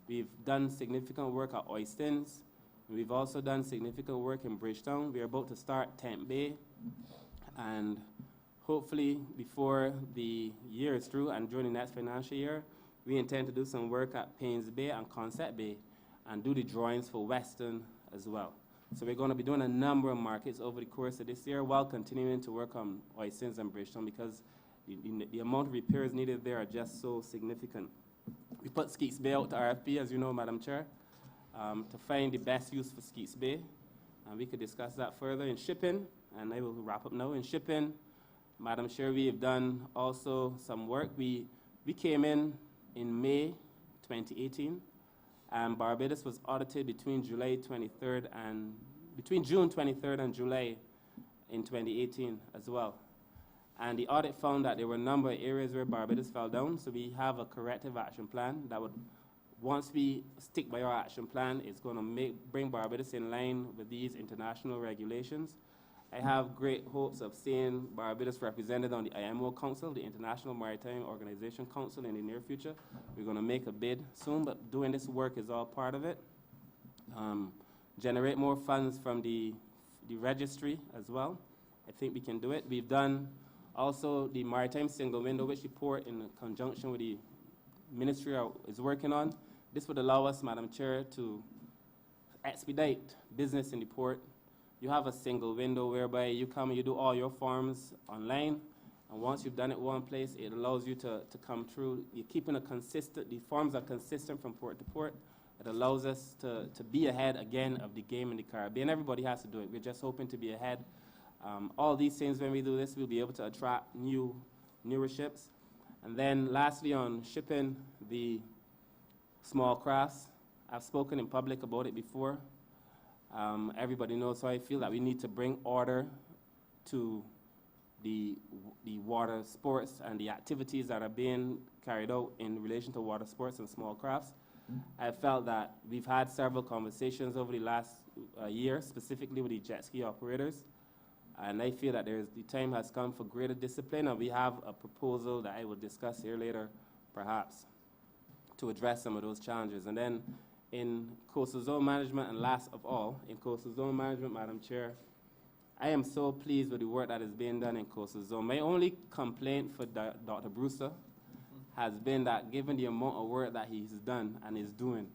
We've done significant work at Oystons. We've also done significant work in Bridgetown. We're about to start Tent Bay. And hopefully before the year is through and during the next financial year, we intend to do some work at Paynes Bay and Concept Bay and do the drawings for Western as well. So we're going to be doing a number of markets over the course of this year while continuing to work on Oystons and Bridgetown, because the amount of repairs needed there are just so significant. We put Skeets Bay out to RFP, as you know, Madam Chair, to find the best use for Skeets Bay. And we could discuss that further. In shipping, and I will wrap up now. In shipping, Madam Chair, we have done also some work. We came in May 2018, and Barbados was audited between June 23rd and July in 2018 as well. And the audit found that there were a number of areas where Barbados fell down, so we have a corrective action plan that would, once we stick by our action plan, it's going to bring Barbados in line with these international regulations. I have great hopes of seeing Barbados represented on the IMO Council, the International Maritime Organization Council, in the near future. We're going to make a bid soon, but doing this work is all part of it. Generate more funds from the registry as well. I think we can do it. We've done also the Maritime Single Window, which the port, in conjunction with the ministry, is working on. This would allow us, Madam Chair, to expedite business in the port. You have a single window whereby you come and you do all your forms online, and once you've done it one place, it allows you to come through. You're keeping the forms are consistent from port to port. It allows us to be ahead again of the game in the Caribbean. Everybody has to do it. We're just hoping to be ahead. All these things, when we do this, we'll be able to attract newer ships. And then lastly, on shipping the small crafts, I've spoken in public about it before. Everybody knows how I feel that we need to bring order to the water sports and the activities that are being carried out in relation to water sports and small crafts. I felt that we've had several conversations over the last year, specifically with the jet ski operators, and I feel that the time has come for greater discipline, and we have a proposal that I will discuss here later, perhaps, to address some of those challenges. And then in coastal zone management, and last of all, in coastal zone management, Madam Chair, I am so pleased with the work that is being done in coastal zone. My only complaint for Dr. Brewster has been that given the amount of work that he's done and is doing,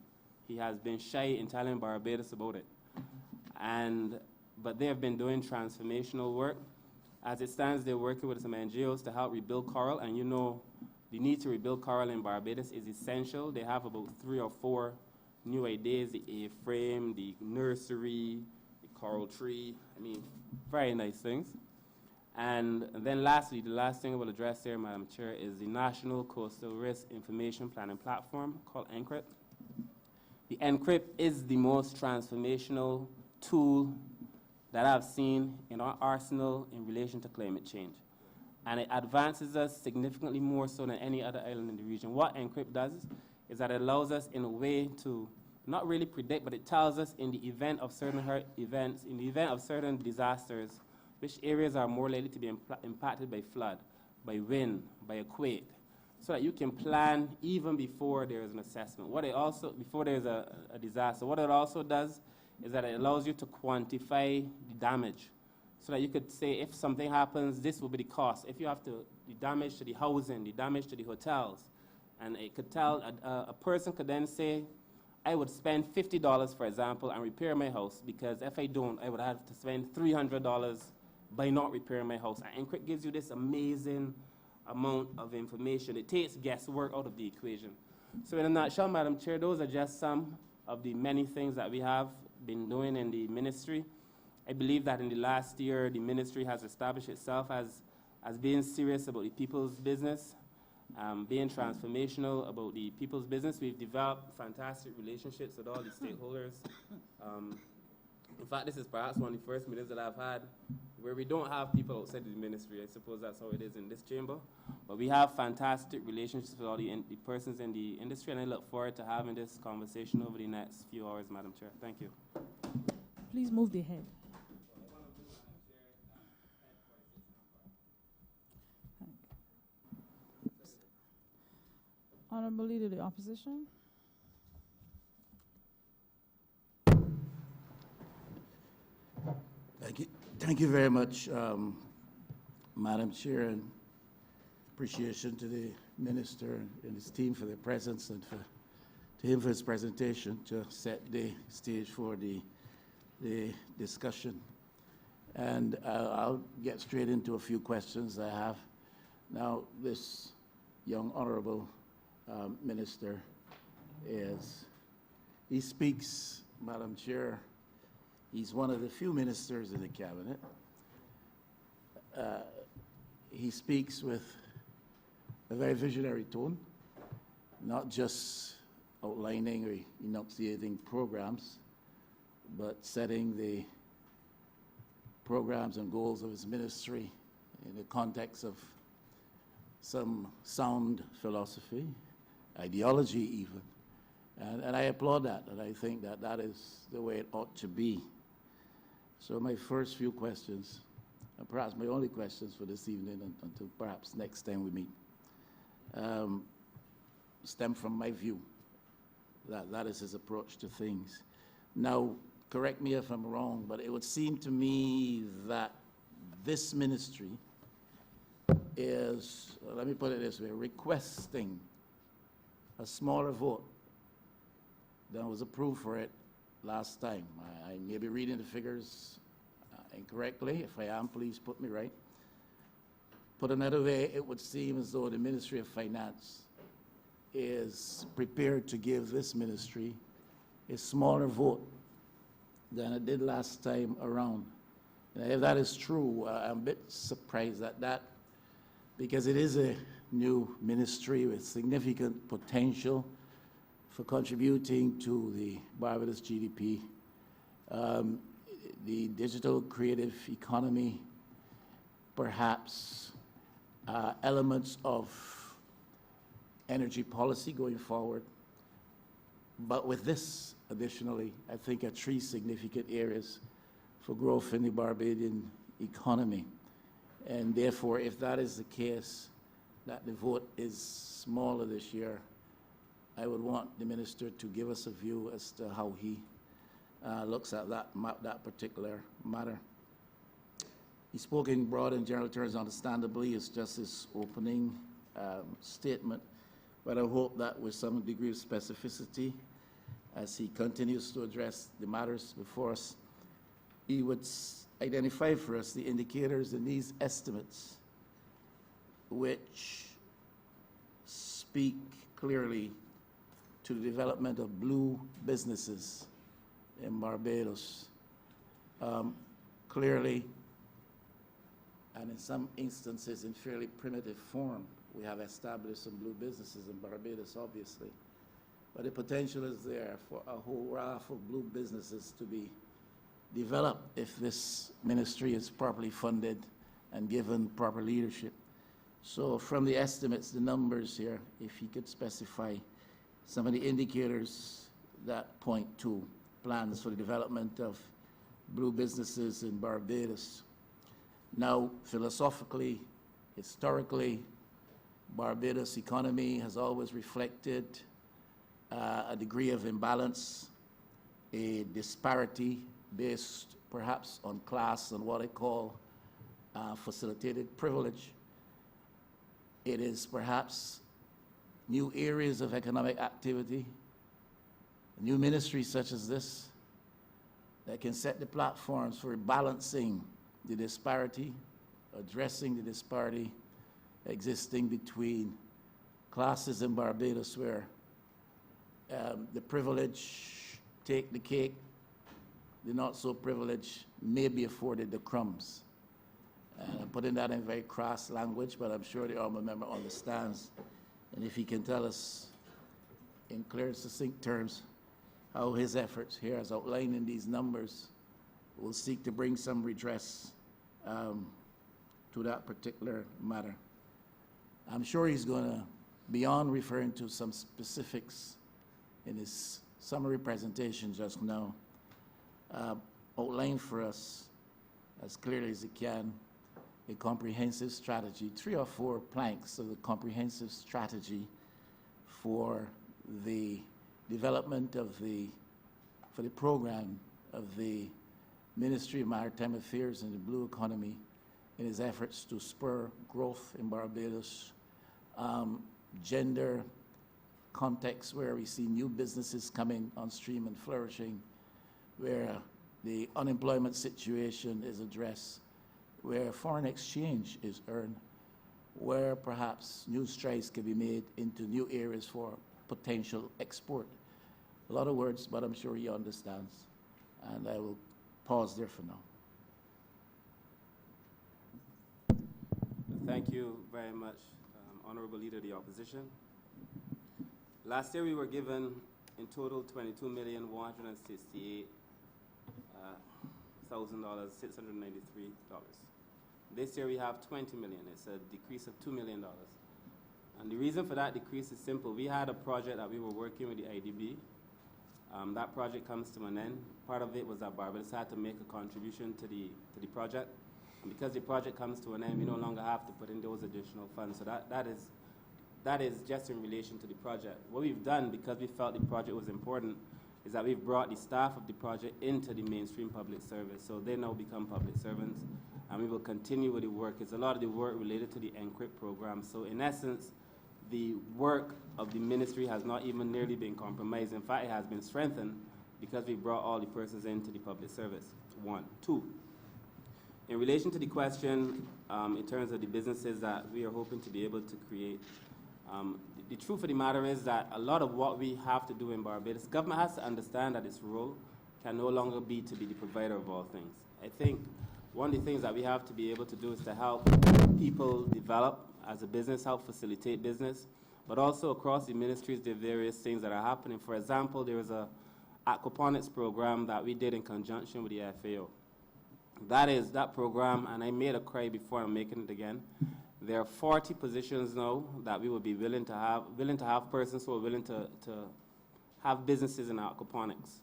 he has been shy in telling Barbados about it. But they have been doing transformational work. As it stands, they're working with some NGOs to help rebuild coral, and you know the need to rebuild coral in Barbados is essential. They have about 3 or 4 new ideas, the A-frame, the nursery, the coral tree, I mean, very nice things. And then lastly, the last thing I will address here, Madam Chair, is the National Coastal Risk Information Planning Platform called NCRIP. The NCRIP is the most transformational tool that I've seen in our arsenal in relation to climate change. And it advances us significantly more so than any other island in the region. What NCRIP does is that it allows us in a way to not really predict, but it tells us in the event of certain events, in the event of certain disasters, which areas are more likely to be impacted by flood, by wind, by a quake, so that you can plan even before there is an assessment. Before there is a disaster, what it also does is that it allows you to quantify the damage, so that you could say if something happens, this will be the cost. If you have the damage to the housing, the damage to the hotels, and it could tell, a person could then say, I would spend $50, for example, and repair my house, because if I don't, I would have to spend $300 by not repairing my house. And NCRIP gives you this amazing amount of information. It takes guesswork out of the equation. So in a nutshell, Madam Chair, those are just some of the many things that we have been doing in the ministry. I believe that in the last year, the ministry has established itself as being serious about the people's business, being transformational about the people's business. We've developed fantastic relationships with all the stakeholders. In fact, this is perhaps one of the first meetings that I've had where we don't have people outside the ministry. I suppose that's how it is in this chamber. But we have fantastic relationships with all the persons in the industry, and I look forward to having this conversation over the next few hours, Madam Chair. Thank you. Please move the head. Honourable Leader of the Opposition. Thank you very much, Madam Chair, and appreciation to the Minister and his team for their presence, and to him for his presentation to set the stage for the discussion. And I'll get straight into a few questions I have. Now, this young Honourable Minister he speaks, Madam Chair, he's one of the few ministers in the cabinet. He speaks with a very visionary tone, not just outlining or enunciating programs, but setting the programs and goals of his ministry in the context of some sound philosophy, ideology even. And I applaud that, and I think that that is the way it ought to be. So my first few questions, and perhaps my only questions for this evening until perhaps next time we meet, stem from my view. That is his approach to things. Now, correct me if I'm wrong, but it would seem to me that this ministry is, let me put it this way, requesting a smaller vote than was approved for it last time. I may be reading the figures incorrectly. If I am, please put me right. Put another way, it would seem as though the Ministry of Finance is prepared to give this ministry a smaller vote than it did last time around. And if that is true, I'm a bit surprised at that, because it is a new ministry with significant potential for contributing to the Barbados GDP. The digital creative economy, perhaps elements of energy policy going forward. But with this, additionally, I think are 3 significant areas for growth in the Barbadian economy. And therefore, if that is the case, that the vote is smaller this year, I would want the minister to give us a view as to how he looks at that particular matter. He spoke in broad and general terms, understandably. It's just his opening statement. But I hope that with some degree of specificity, as he continues to address the matters before us, he would identify for us the indicators in these estimates which speak clearly to the development of blue businesses in Barbados. Clearly, and in some instances in fairly primitive form, we have established some blue businesses in Barbados, obviously. But the potential is there for a whole raft of blue businesses to be developed if this ministry is properly funded and given proper leadership. So from the estimates, the numbers here, if he could specify some of the indicators that point to plans for the development of blue businesses in Barbados. Now, philosophically, historically, Barbados' economy has always reflected a degree of imbalance, a disparity based perhaps on class and what I call facilitated privilege. It is perhaps new areas of economic activity, a new ministry such as this, that can set the platforms for balancing the disparity, addressing the disparity existing between classes in Barbados where the privileged take the cake, the not so privileged may be afforded the crumbs. I'm putting that in very crass language, but I'm sure the honourable member understands. And if he can tell us in clear and succinct terms how his efforts here, as outlined in these numbers, will seek to bring some redress to that particular matter. I'm sure he's going to, beyond referring to some specifics in his summary presentation just now, outline for us as clearly as he can a comprehensive strategy, 3 or 4 planks of the comprehensive strategy for the development of for the program of the Ministry of Maritime Affairs and the Blue Economy in his efforts to spur growth in Barbados, gender context where we see new businesses coming on stream and flourishing, where the unemployment situation is addressed, where foreign exchange is earned, where perhaps new strides can be made into new areas for potential export. A lot of words, but I'm sure he understands. And I will pause there for now. Thank you very much, Honourable Leader of the Opposition. Last year we were given in total $22,168,693. This year we have $20 million. It's a decrease of $2 million. And the reason for that decrease is simple. We had a project that we were working with the IDB. That project comes to an end. Part of it was that Barbados had to make a contribution to the project. And because the project comes to an end, we no longer have to put in those additional funds. So that is just in relation to the project. What we've done, because we felt the project was important, is that we've brought the staff of the project into the mainstream public service. So they now become public servants, and we will continue with the work. It's a lot of the work related to the NCRIP program. So in essence, the work of the ministry has not even nearly been compromised. In fact, it has been strengthened because we brought all the persons into the public service, 1. 2, in relation to the question in terms of the businesses that we are hoping to be able to create, the truth of the matter is that a lot of what we have to do in Barbados, government has to understand that its role can no longer be to be the provider of all things. I think one of the things that we have to be able to do is to help people develop as a business, help facilitate business, but also across the ministries, there are various things that are happening. For example, there is a aquaponics program that we did in conjunction with the FAO. That program, and I made a cry before, I'm making it again. There are 40 positions now that we would be willing to have persons who are willing to have businesses in aquaponics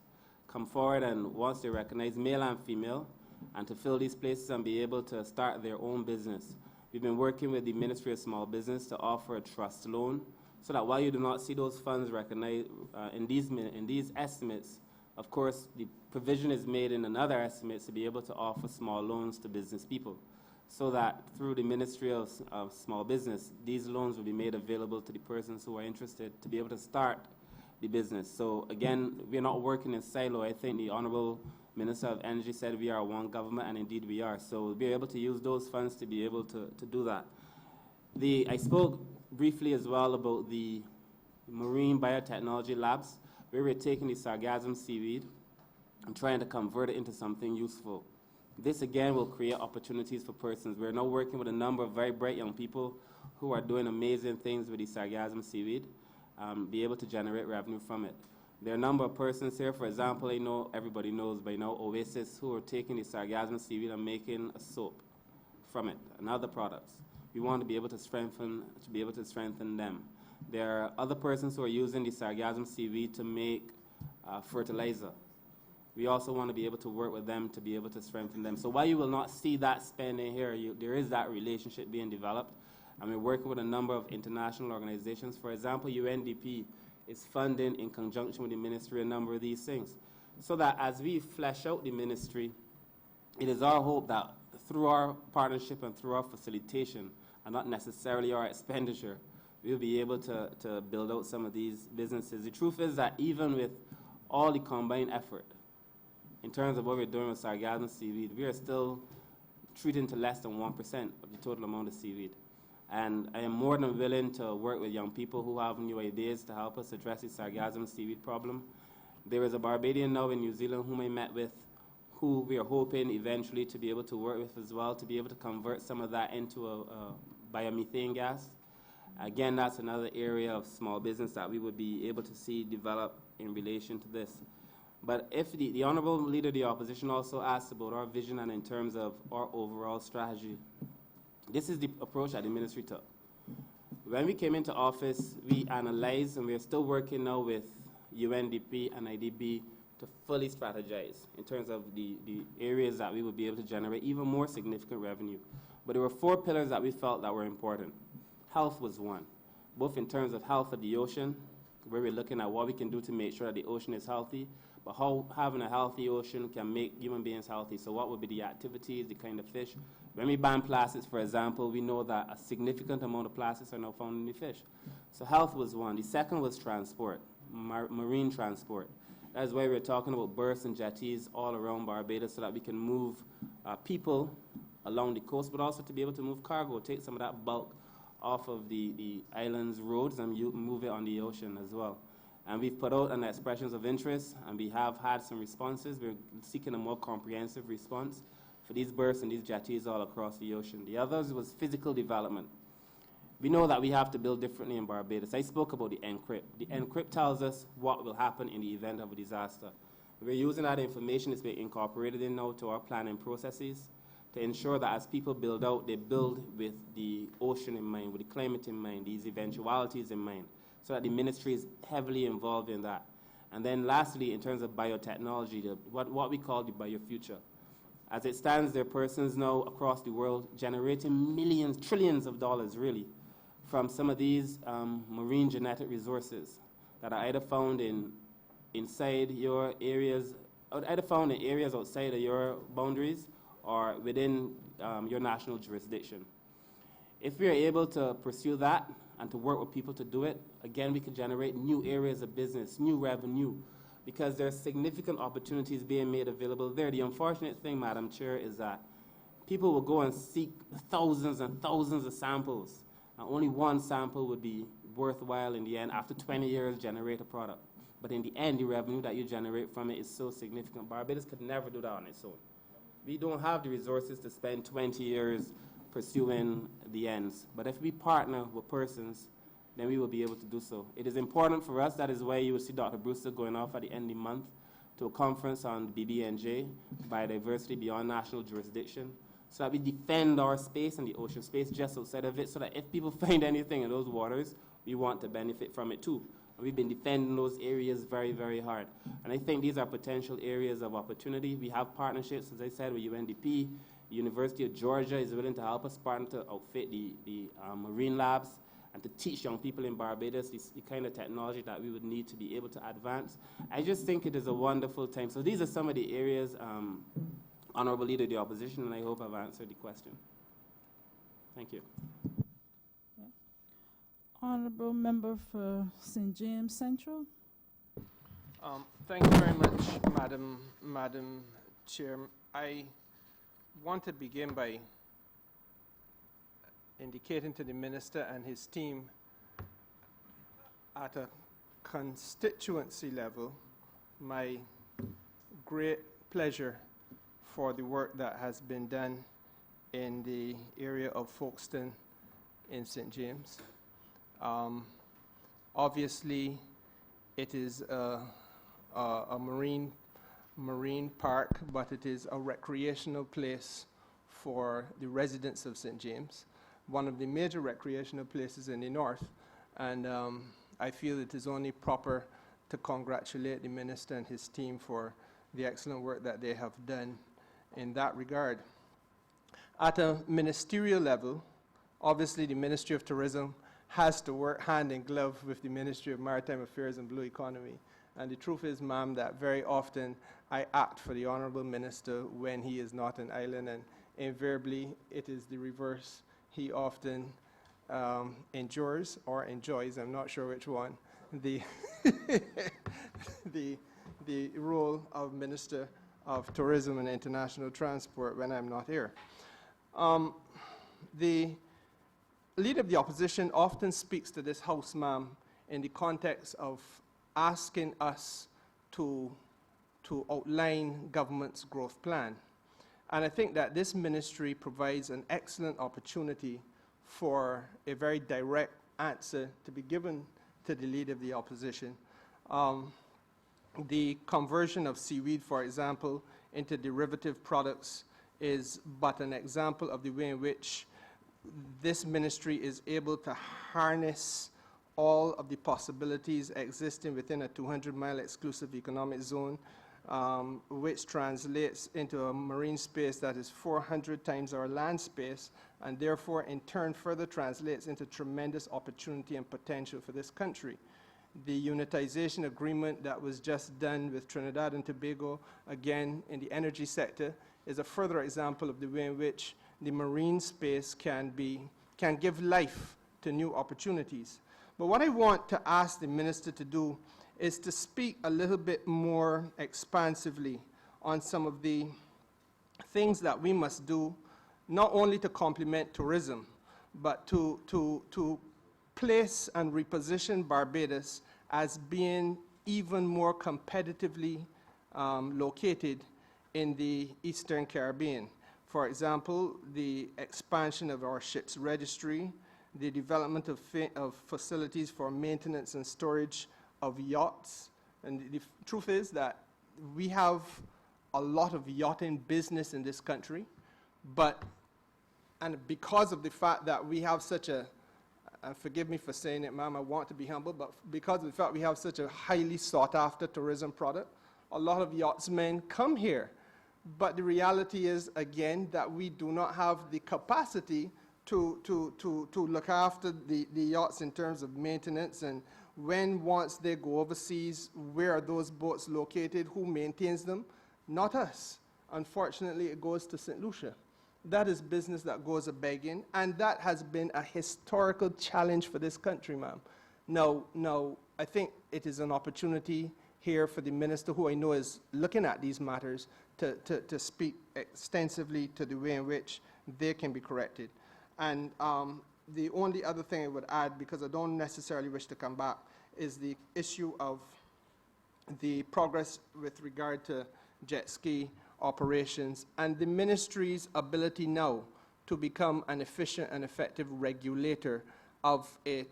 come forward, and once they recognize male and female, and to fill these places and be able to start their own business. We've been working with the Ministry of Small Business to offer a trust loan, so that while you do not see those funds recognized in these estimates, of course, the provision is made in another estimate to be able to offer small loans to business people, so that through the Ministry of Small Business, these loans will be made available to the persons who are interested to be able to start the business. So again, we're not working in silo. I think the Honourable Minister of Energy said we are one government, and indeed we are. So we'll be able to use those funds to be able to do that. I spoke briefly as well about the marine biotechnology labs, where we're taking the sargassum seaweed and trying to convert it into something useful. This again will create opportunities for persons. We're now working with a number of very bright young people who are doing amazing things with the sargassum seaweed, be able to generate revenue from it. There are a number of persons here, for example, I know everybody knows by now Oasis, who are taking the sargassum seaweed and making a soap from it and other products. We want to be able to strengthen them. There are other persons who are using the sargassum seaweed to make fertilizer. We also want to be able to work with them to be able to strengthen them. So while you will not see that spending here, there is that relationship being developed. And we're working with a number of international organizations. For example, UNDP is funding, in conjunction with the ministry, a number of these things. So that as we flesh out the ministry, it is our hope that through our partnership and through our facilitation, and not necessarily our expenditure, we'll be able to build out some of these businesses. The truth is that even with all the combined effort, in terms of what we're doing with sargassum seaweed, we are still treating to less than 1% of the total amount of seaweed. And I am more than willing to work with young people who have new ideas to help us address the sargassum seaweed problem. There is a Barbadian now in New Zealand whom I met with, who we are hoping eventually to be able to work with as well, to be able to convert some of that into a biomethane gas. Again, that's another area of small business that we would be able to see develop in relation to this. But if the Honourable Leader of the Opposition also asked about our vision and in terms of our overall strategy, this is the approach that the ministry took. When we came into office, we analyzed, and we're still working now with UNDP and IDB to fully strategize in terms of the areas that we would be able to generate even more significant revenue. But there were 4 pillars that we felt that were important. Health was one, both in terms of health of the ocean, where we're looking at what we can do to make sure that the ocean is healthy, but how having a healthy ocean can make human beings healthy. So what would be the activities, the kind of fish? When we ban plastics, for example, we know that a significant amount of plastics are now found in the fish. So health was one. The second was transport, marine transport. That's why we're talking about berths and jetties all around Barbados, so that we can move people along the coast, but also to be able to move cargo, take some of that bulk off of the island's roads and move it on the ocean as well. And we've put out an expressions of interest, and we have had some responses. We're seeking a more comprehensive response for these berths and these jetties all across the ocean. The others was physical development. We know that we have to build differently in Barbados. I spoke about the encrypt. The encrypt tells us what will happen in the event of a disaster. We're using that information. It's been incorporated in now to our planning processes to ensure that as people build out, they build with the ocean in mind, with the climate in mind, these eventualities in mind, so that the ministry is heavily involved in that. And then lastly, in terms of biotechnology, what we call the biofuture. As it stands, there are persons now across the world generating millions, trillions of dollars really, from some of these marine genetic resources that are either found inside your areas, or either found in areas outside of your boundaries or within your national jurisdiction. If we are able to pursue that and to work with people to do it, again, we can generate new areas of business, new revenue, because there are significant opportunities being made available there. The unfortunate thing, Madam Chair, is that people will go and seek thousands and thousands of samples, and only one sample would be worthwhile in the end, after 20 years, generate a product. But in the end, the revenue that you generate from it is so significant. Barbados could never do that on its own. We don't have the resources to spend 20 years pursuing the ends. But if we partner with persons, then we will be able to do so. It is important for us. That is why you will see Dr. Brewster going off at the end of the month to a conference on BBNJ, Biodiversity Beyond National Jurisdiction, so that we defend our space and the ocean space just outside of it, so that if people find anything in those waters, we want to benefit from it too. And we've been defending those areas very, very hard. And I think these are potential areas of opportunity. We have partnerships, as I said, with UNDP. The University of Georgia is willing to help us partner to outfit the marine labs and to teach young people in Barbados the kind of technology that we would need to be able to advance. I just think it is a wonderful time. So these are some of the areas, Honourable Leader of the Opposition, and I hope I've answered the question. Thank you. Honourable Member for St. James Central. Thank you very much, Madam Chair. I want to begin by indicating to the Minister and his team at a constituency level my great pleasure for the work that has been done in the area of Folkestone in St. James. Obviously, it is a marine park, but it is a recreational place for the residents of St. James, one of the major recreational places in the north. And I feel it is only proper to congratulate the Minister and his team for the excellent work that they have done in that regard. At a ministerial level, obviously the Ministry of Tourism has to work hand in glove with the Ministry of Maritime Affairs and Blue Economy. And the truth is, ma'am, that very often I act for the Honourable Minister when he is not in Ireland, and invariably it is the reverse. He often endures or enjoys, I'm not sure which one, the, the role of Minister of Tourism and International Transport when I'm not here. The Leader of the Opposition often speaks to this House, ma'am, in the context of asking us to outline government's growth plan. And I think that this ministry provides an excellent opportunity for a very direct answer to be given to the Leader of the Opposition. The conversion of seaweed, for example, into derivative products is but an example of the way in which this ministry is able to harness all of the possibilities existing within a 200-mile exclusive economic zone, which translates into a marine space that is 400 times our land space, and therefore in turn further translates into tremendous opportunity and potential for this country. The unitization agreement that was just done with Trinidad and Tobago, again in the energy sector, is a further example of the way in which the marine space can give life to new opportunities. But what I want to ask the Minister to do is to speak a little bit more expansively on some of the things that we must do, not only to complement tourism, but to place and reposition Barbados as being even more competitively located in the Eastern Caribbean. For example, the expansion of our ships registry, the development of facilities for maintenance and storage of yachts. And the truth is that we have a lot of yachting business in this country, and because of the fact that we have such a, and forgive me for saying it, ma'am, I want to be humble, but because of the fact we have such a highly sought after tourism product, a lot of yachtsmen come here. But the reality is, again, that we do not have the capacity to look after the yachts in terms of maintenance, and once they go overseas, where are those boats located, who maintains them? Not us. Unfortunately, it goes to St. Lucia. That is business that goes a-begging, and that has been a historical challenge for this country, ma'am. Now, I think it is an opportunity here for the Minister, who I know is looking at these matters, to speak extensively to the way in which they can be corrected. And the only other thing I would add, because I don't necessarily wish to come back, is the issue of the progress with regard to jet ski operations and the ministry's ability now to become an efficient and effective regulator of a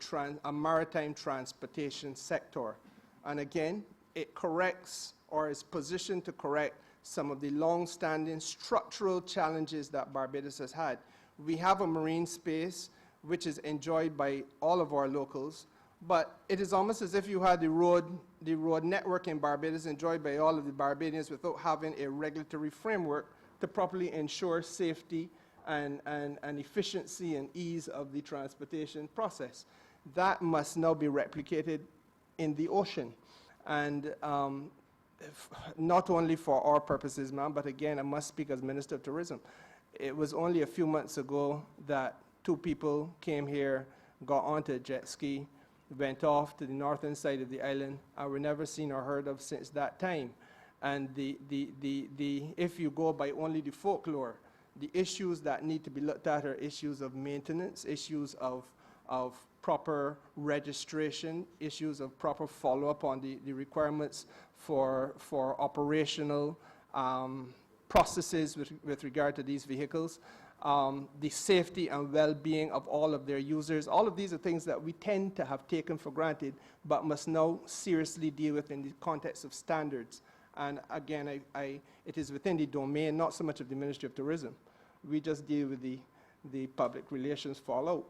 maritime transportation sector. And again, it corrects or is positioned to correct some of the long-standing structural challenges that Barbados has had. We have a marine space which is enjoyed by all of our locals, but it is almost as if you had the road network in Barbados enjoyed by all of the Barbadians without having a regulatory framework to properly ensure safety and efficiency and ease of the transportation process. That must now be replicated in the ocean. And not only for our purposes, ma'am, but again, I must speak as Minister of Tourism. It was only a few months ago that 2 people came here, got onto a jet ski, went off to the northern side of the island, and were never seen or heard of since that time. And if you go by only the folklore, the issues that need to be looked at are issues of maintenance, issues of proper registration, issues of proper follow-up on the requirements for operational processes with regard to these vehicles, the safety and well-being of all of their users. All of these are things that we tend to have taken for granted, but must now seriously deal with in the context of standards. And again, it is within the domain, not so much of the Ministry of Tourism. We just deal with the public relations fallout.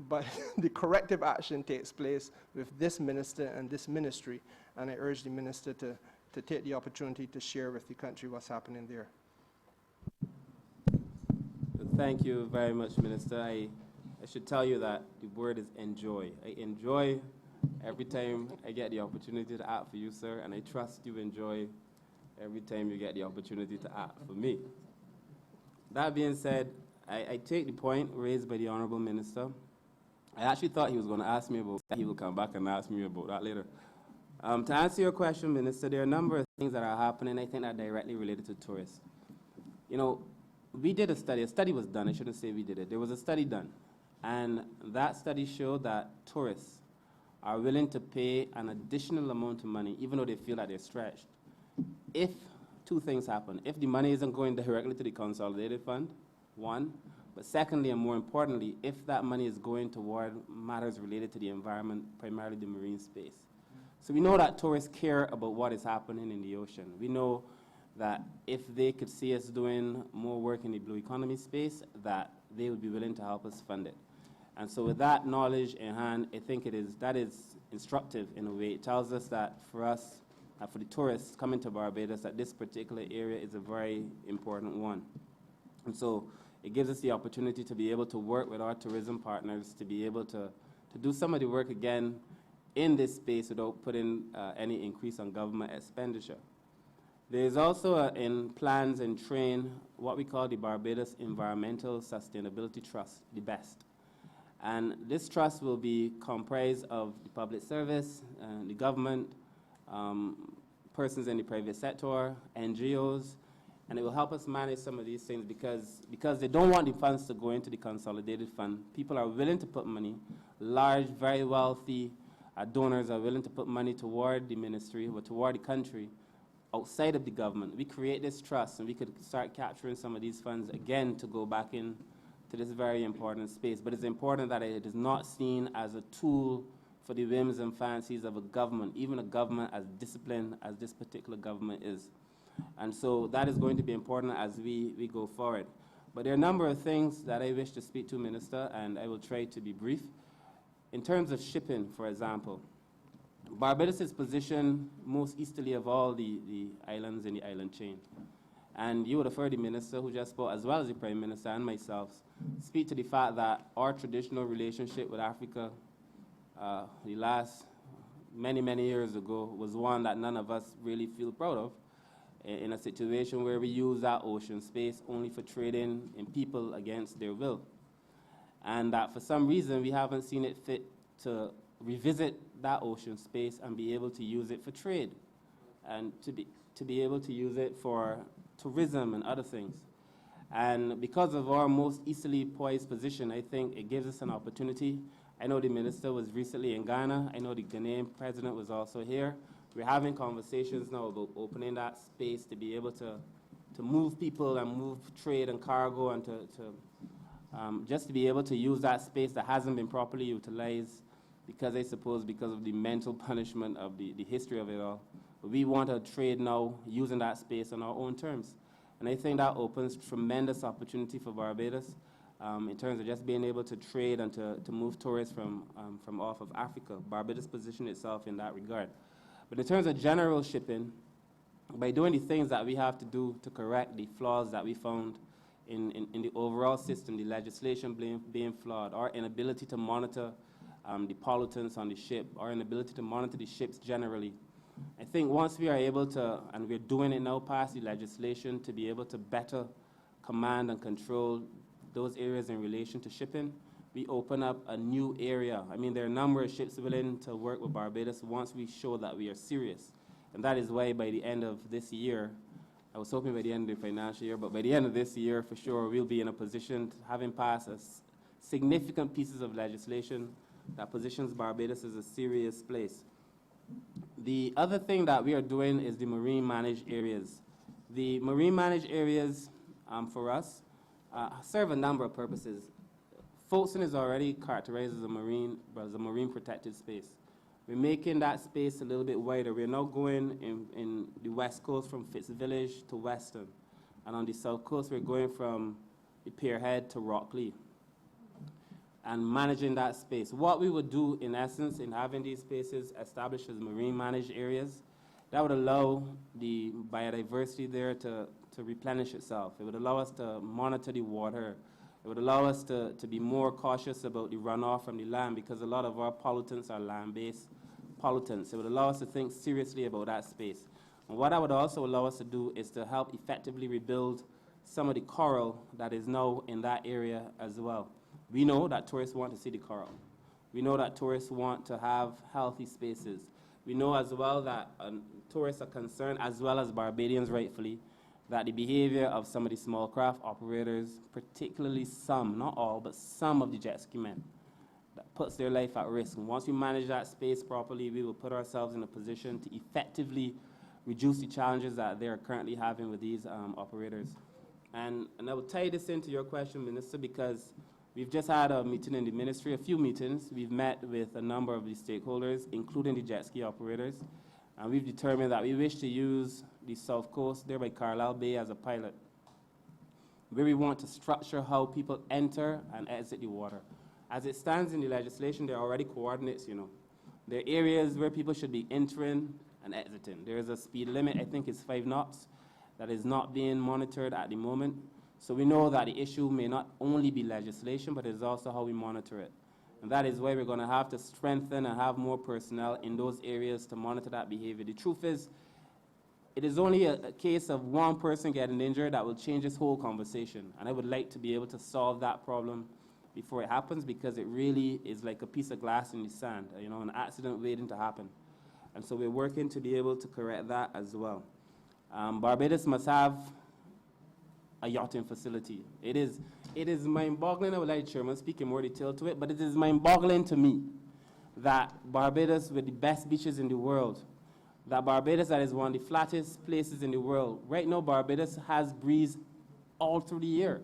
But the corrective action takes place with this minister and this ministry, and I urge the minister to take the opportunity to share with the country what's happening there. Thank you very much, Minister. I should tell you that the word is enjoy. I enjoy every time I get the opportunity to act for you, sir, and I trust you enjoy every time you get the opportunity to act for me. That being said, I take the point raised by the Honourable Minister. I actually thought he was going to ask me about that. He will come back and ask me about that later. To answer your question, Minister, there are a number of things that are happening, I think, that are directly related to tourists. You know, we did a study was done, I shouldn't say we did it, there was a study done, and that study showed that tourists are willing to pay an additional amount of money, even though they feel that they're stretched, if 2 things happen. If the money isn't going directly to the consolidated fund, 1, but secondly, and more importantly, if that money is going toward matters related to the environment, primarily the marine space. So we know that tourists care about what is happening in the ocean. We know that if they could see us doing more work in the blue economy space, that they would be willing to help us fund it. And so with that knowledge in hand, I think that is instructive in a way. It tells us that for us, for the tourists coming to Barbados, that this particular area is a very important one. And so it gives us the opportunity to be able to work with our tourism partners, to be able to do some of the work again in this space without putting any increase on government expenditure. There is also in plans and train what we call the Barbados Environmental Sustainability Trust, the BEST. And this trust will be comprised of the public service, the government, persons in the private sector, NGOs, and it will help us manage some of these things because they don't want the funds to go into the consolidated fund. People are willing to put money. Large, very wealthy donors are willing to put money toward the ministry or toward the country outside of the government. We create this trust and we could start capturing some of these funds again to go back in to this very important space. But it's important that it is not seen as a tool for the whims and fancies of a government, even a government as disciplined as this particular government is. And so that is going to be important as we go forward. But there are a number of things that I wish to speak to, Minister, and I will try to be brief. In terms of shipping, for example, Barbados is positioned most easterly of all the islands in the island chain. And you would have heard the Minister who just spoke, as well as the Prime Minister and myself, speak to the fact that our traditional relationship with Africa the last many years ago was one that none of us really feel proud of, in a situation where we use that ocean space only for trading in people against their will. And that for some reason we haven't seen it fit to revisit that ocean space and be able to use it for trade and to be able to use it for tourism and other things. And because of our most easily poised position, I think it gives us an opportunity. I know the Minister was recently in Ghana. I know the Ghanaian President was also here. We're having conversations now about opening that space to be able to move people and move trade and cargo and to just to be able to use that space that hasn't been properly utilized because I suppose because of the mental punishment of the history of it all. But we want to trade now using that space on our own terms. And I think that opens tremendous opportunity for Barbados in terms of just being able to trade and to move tourists from off of Africa. Barbados positioned itself in that regard. But in terms of general shipping, by doing the things that we have to do to correct the flaws that we found in the overall system, the legislation being flawed, our inability to monitor the pollutants on the ship, our inability to monitor the ships generally. I think once we are able to, and we're doing it now, pass the legislation to be able to better command and control those areas in relation to shipping, we open up a new area. I mean, there are a number of ships willing to work with Barbados once we show that we are serious. And that is why by the end of this year, I was hoping by the end of the financial year, but by the end of this year, for sure, we'll be in a position, having passed significant pieces of legislation that positions Barbados as a serious place. The other thing that we are doing is the marine managed areas. The marine managed areas, for us, serve a number of purposes. Folkestone is already characterized as a marine protected space. We're making that space a little bit wider. We're now going in the west coast from Fitzvillage to Weston. And on the south coast, we're going from the Pierhead to Rockley and managing that space. What we would do, in essence, in having these spaces established as marine managed areas, that would allow the biodiversity there to replenish itself. It would allow us to monitor the water. It would allow us to be more cautious about the runoff from the land because a lot of our pollutants are land-based pollutants. It would allow us to think seriously about that space. And what that would also allow us to do is to help effectively rebuild some of the coral that is now in that area as well. We know that tourists want to see the coral. We know that tourists want to have healthy spaces. We know as well that tourists are concerned, as well as Barbadians rightfully, that the behavior of some of the small craft operators, particularly some, not all, but some of the jet ski men, that puts their life at risk. And once we manage that space properly, we will put ourselves in a position to effectively reduce the challenges that they are currently having with these operators. And I will tie this into your question, Minister, because we've just had a meeting in the ministry, a few meetings. We've met with a number of the stakeholders, including the jet ski operators, and we've determined that we wish to use the South Coast, there by Carlisle Bay, as a pilot, where we want to structure how people enter and exit the water. As it stands in the legislation, there are already coordinates, you know. There are areas where people should be entering and exiting. There is a speed limit, I think it's 5 knots, that is not being monitored at the moment. So we know that the issue may not only be legislation, but it is also how we monitor it. And that is why we're going to have to strengthen and have more personnel in those areas to monitor that behavior. The truth is, it is only a case of one person getting injured that will change this whole conversation. And I would like to be able to solve that problem before it happens, because it really is like a piece of glass in the sand, you know, an accident waiting to happen. And so we're working to be able to correct that as well. Barbados must have a yachting facility. It is mind-boggling. I would like Chairman speak in more detail to it, but it is mind-boggling to me that Barbados, with the best beaches in the world, that Barbados, that is one of the flattest places in the world, right now Barbados has breeze all through the year.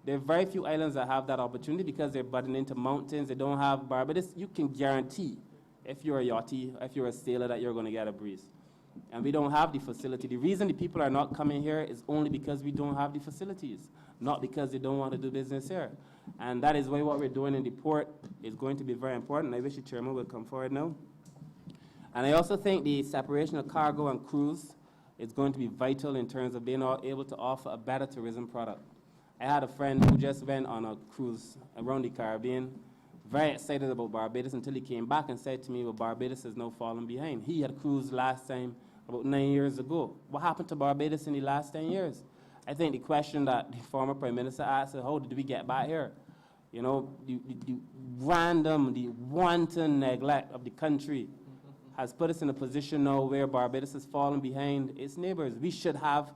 There are very few islands that have that opportunity because they're butting into mountains. They don't have Barbados. You can guarantee, if you're a yachty, if you're a sailor, that you're going to get a breeze. And we don't have the facility. The reason the people are not coming here is only because we don't have the facilities, not because they don't want to do business here. And that is why what we're doing in the port is going to be very important. I wish the chairman would come forward now. And I also think the separation of cargo and cruise is going to be vital in terms of being able to offer a better tourism product. I had a friend who just went on a cruise around the Caribbean, very excited about Barbados, until he came back and said to me, well, Barbados is now falling behind. He had cruised last time about 9 years ago. What happened to Barbados in the last 10 years? I think the question that the former Prime Minister asked is, how did we get back here? You know, the random, the wanton neglect of the country has put us in a position now where Barbados is falling behind its neighbors. We should have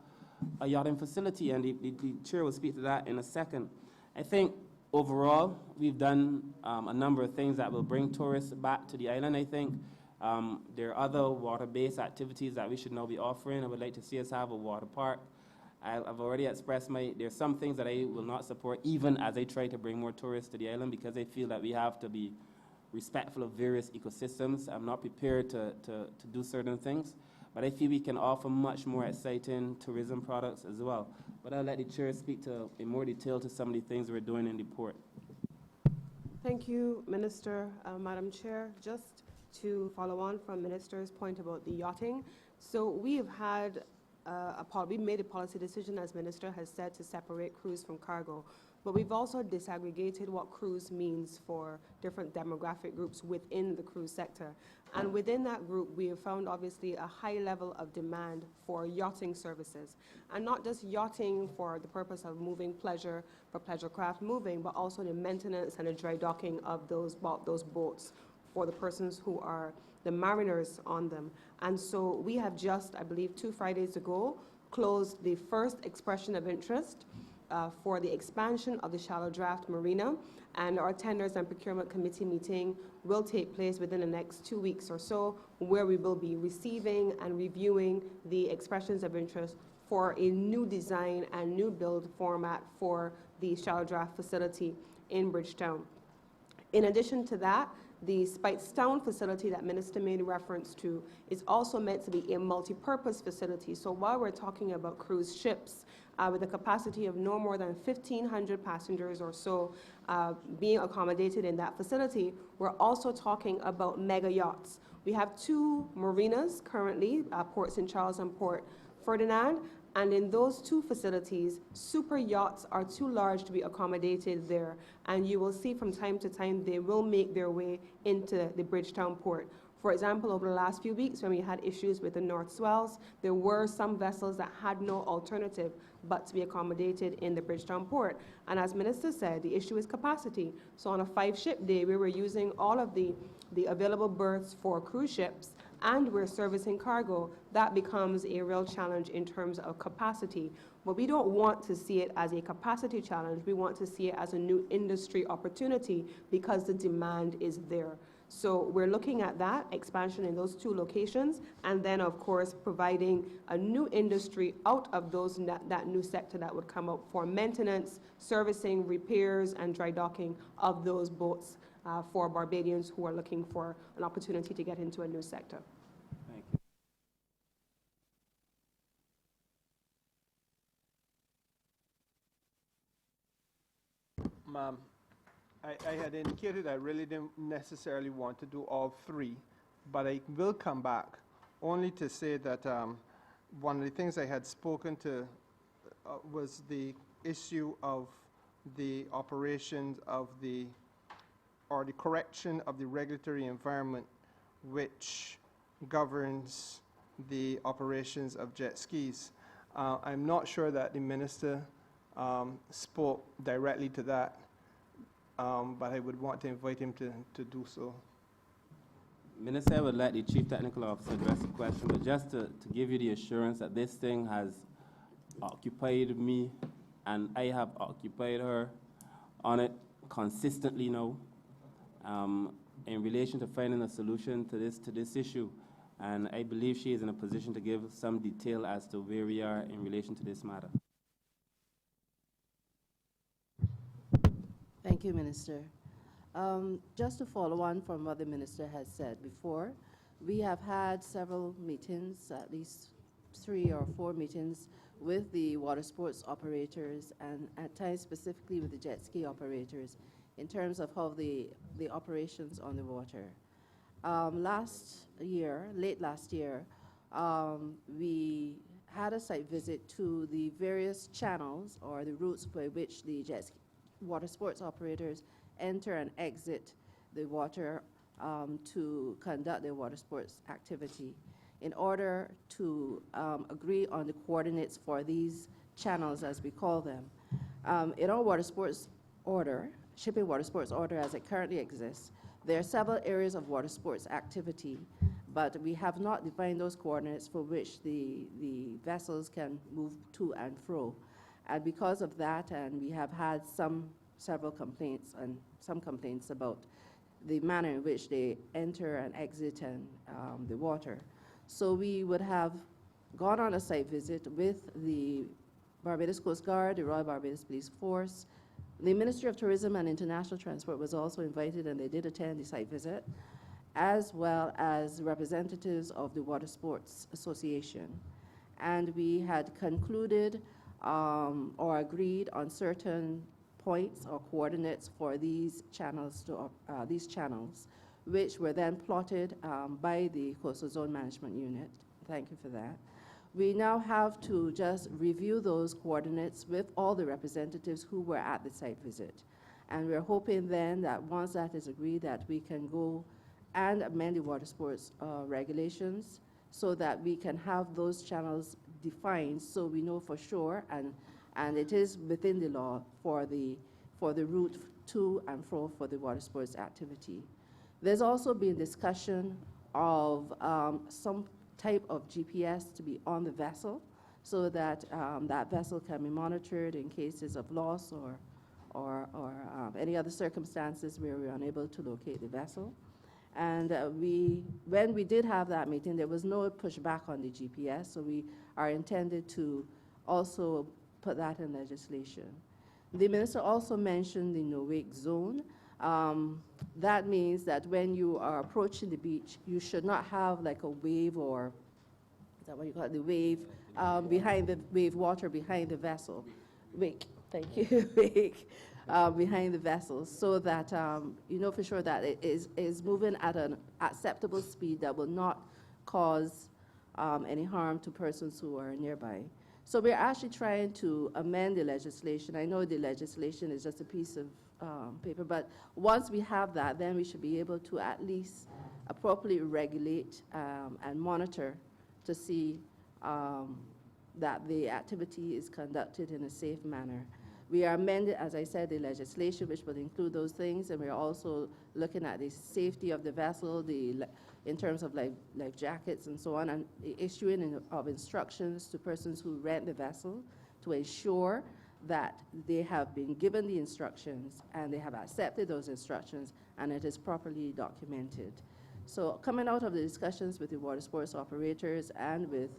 a yachting facility, and the chair will speak to that in a second. I think overall, we've done a number of things that will bring tourists back to the island. I think there are other water-based activities that we should now be offering. I would like to see us have a water park I've already expressed there's some things that I will not support, even as I try to bring more tourists to the island, because I feel that we have to be respectful of various ecosystems. I'm not prepared to do certain things, but I feel we can offer much more exciting tourism products as well. But I'll let the chair speak in more detail to some of the things we're doing in the port. Thank you, Minister. Madam Chair, just to follow on from Minister's point about the yachting. So we have had we made a policy decision, as Minister has said, to separate cruise from cargo. But we've also disaggregated what cruise means for different demographic groups within the cruise sector. And within that group, we have found obviously a high level of demand for yachting services. And not just yachting for the purpose of moving pleasure, for pleasure craft moving, but also the maintenance and the dry docking of those boats for the persons who are the mariners on them. And so we have just, I believe, 2 Fridays ago, closed the first expression of interest for the expansion of the shallow draft marina, and our tenders and procurement committee meeting will take place within the next 2 weeks or so, where we will be receiving and reviewing the expressions of interest for a new design and new build format for the shallow draft facility in Bridgetown. In addition to that, the Speightstown facility that Minister made reference to is also meant to be a multi-purpose facility. So while we're talking about cruise ships with a capacity of no more than 1,500 passengers or so being accommodated in that facility, we're also talking about mega yachts. We have 2 marinas currently, Port St. Charles and Port Ferdinand, and in those 2 facilities, super yachts are too large to be accommodated there. And you will see from time to time they will make their way into the Bridgetown port. For example, over the last few weeks when we had issues with the North Swells, there were some vessels that had no alternative but to be accommodated in the Bridgetown port. And as Minister said, the issue is capacity. So on a 5-ship day, we were using all of the available berths for cruise ships, and we're servicing cargo. That becomes a real challenge in terms of capacity. But we don't want to see it as a capacity challenge. We want to see it as a new industry opportunity because the demand is there. So we're looking at that expansion in those 2 locations, and then of course providing a new industry out of that new sector that would come up for maintenance, servicing, repairs, and dry docking of those boats for Barbadians who are looking for an opportunity to get into a new sector. Thank you. Ma'am, I had indicated I really didn't necessarily want to do all 3, but I will come back only to say that one of the things I had spoken to was the issue of the operations of the correction of the regulatory environment which governs the operations of jet skis. I'm not sure that the Minister spoke directly to that, but I would want to invite him to do so. Minister, I would let the Chief Technical Officer address the question, but just to give you the assurance that this thing has occupied me and I have occupied her on it consistently now in relation to finding a solution to this issue. And I believe she is in a position to give some detail as to where we are in relation to this matter. Thank you, Minister. Just to follow on from what the Minister has said before, we have had several meetings, at least 3 or 4 meetings with the water sports operators and at times specifically with the jet ski operators in terms of how the operations on the water. Late last year, we had a site visit to the various channels or the routes by which the jet ski water sports operators enter and exit the water to conduct their water sports activity in order to agree on the coordinates for these channels, as we call them. In our water sports order, shipping water sports order as it currently exists, there are several areas of water sports activity, but we have not defined those coordinates for which the vessels can move to and fro. And because of that, and we have had several complaints and some complaints about the manner in which they enter and exit the water. So we would have gone on a site visit with the Barbados Coast Guard, the Royal Barbados Police Force. The Ministry of Tourism and International Transport was also invited, and they did attend the site visit, as well as representatives of the Water Sports Association. And we had concluded or agreed on certain points or coordinates for these channels, which were then plotted by the Coastal Zone Management Unit. Thank you for that. We now have to just review those coordinates with all the representatives who were at the site visit. And we're hoping then that once that is agreed, that we can go and amend the water sports regulations so that we can have those channels defined so we know for sure, and it is within the law for the route to and fro for the water sports activity. There's also been discussion of some type of GPS to be on the vessel so that that vessel can be monitored in cases of loss or any other circumstances where we're unable to locate the vessel. And when we did have that meeting, there was no pushback on the GPS, so we are intended to also put that in legislation. The minister also mentioned the no-wake zone. That means that when you are approaching the beach, you should not have like a wave, or is that what you call it, the wave behind the wave water behind the vessel. Wake, thank you, wake. Behind the vessel, so that you know for sure that it is moving at an acceptable speed that will not cause any harm to persons who are nearby. So we're actually trying to amend the legislation. I know the legislation is just a piece of paper, but once we have that, then we should be able to at least appropriately regulate and monitor to see that the activity is conducted in a safe manner. We are amending, as I said, the legislation, which will include those things, and we're also looking at the safety of the vessel, in terms of life jackets and so on, and the issuing of instructions to persons who rent the vessel to ensure that they have been given the instructions and they have accepted those instructions and it is properly documented. So coming out of the discussions with the water sports operators and with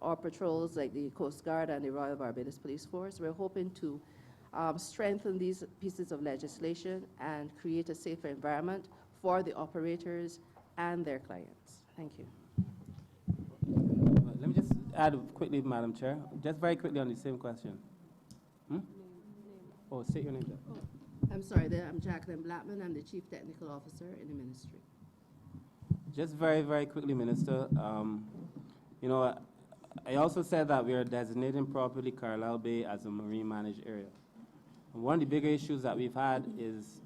our patrols like the Coast Guard and the Royal Barbados Police Force, we're hoping to strengthen these pieces of legislation and create a safer environment for the operators and their clients. Thank you. Let me just add quickly, Madam Chair, just very quickly on the same question. Oh, say your name. I'm sorry, I'm Jacqueline Blackman. I'm the Chief Technical Officer in the ministry. Just very, very quickly, Minister. You know, I also said that we are designating properly Carlisle Bay as a marine managed area. And one of the bigger issues that we've had is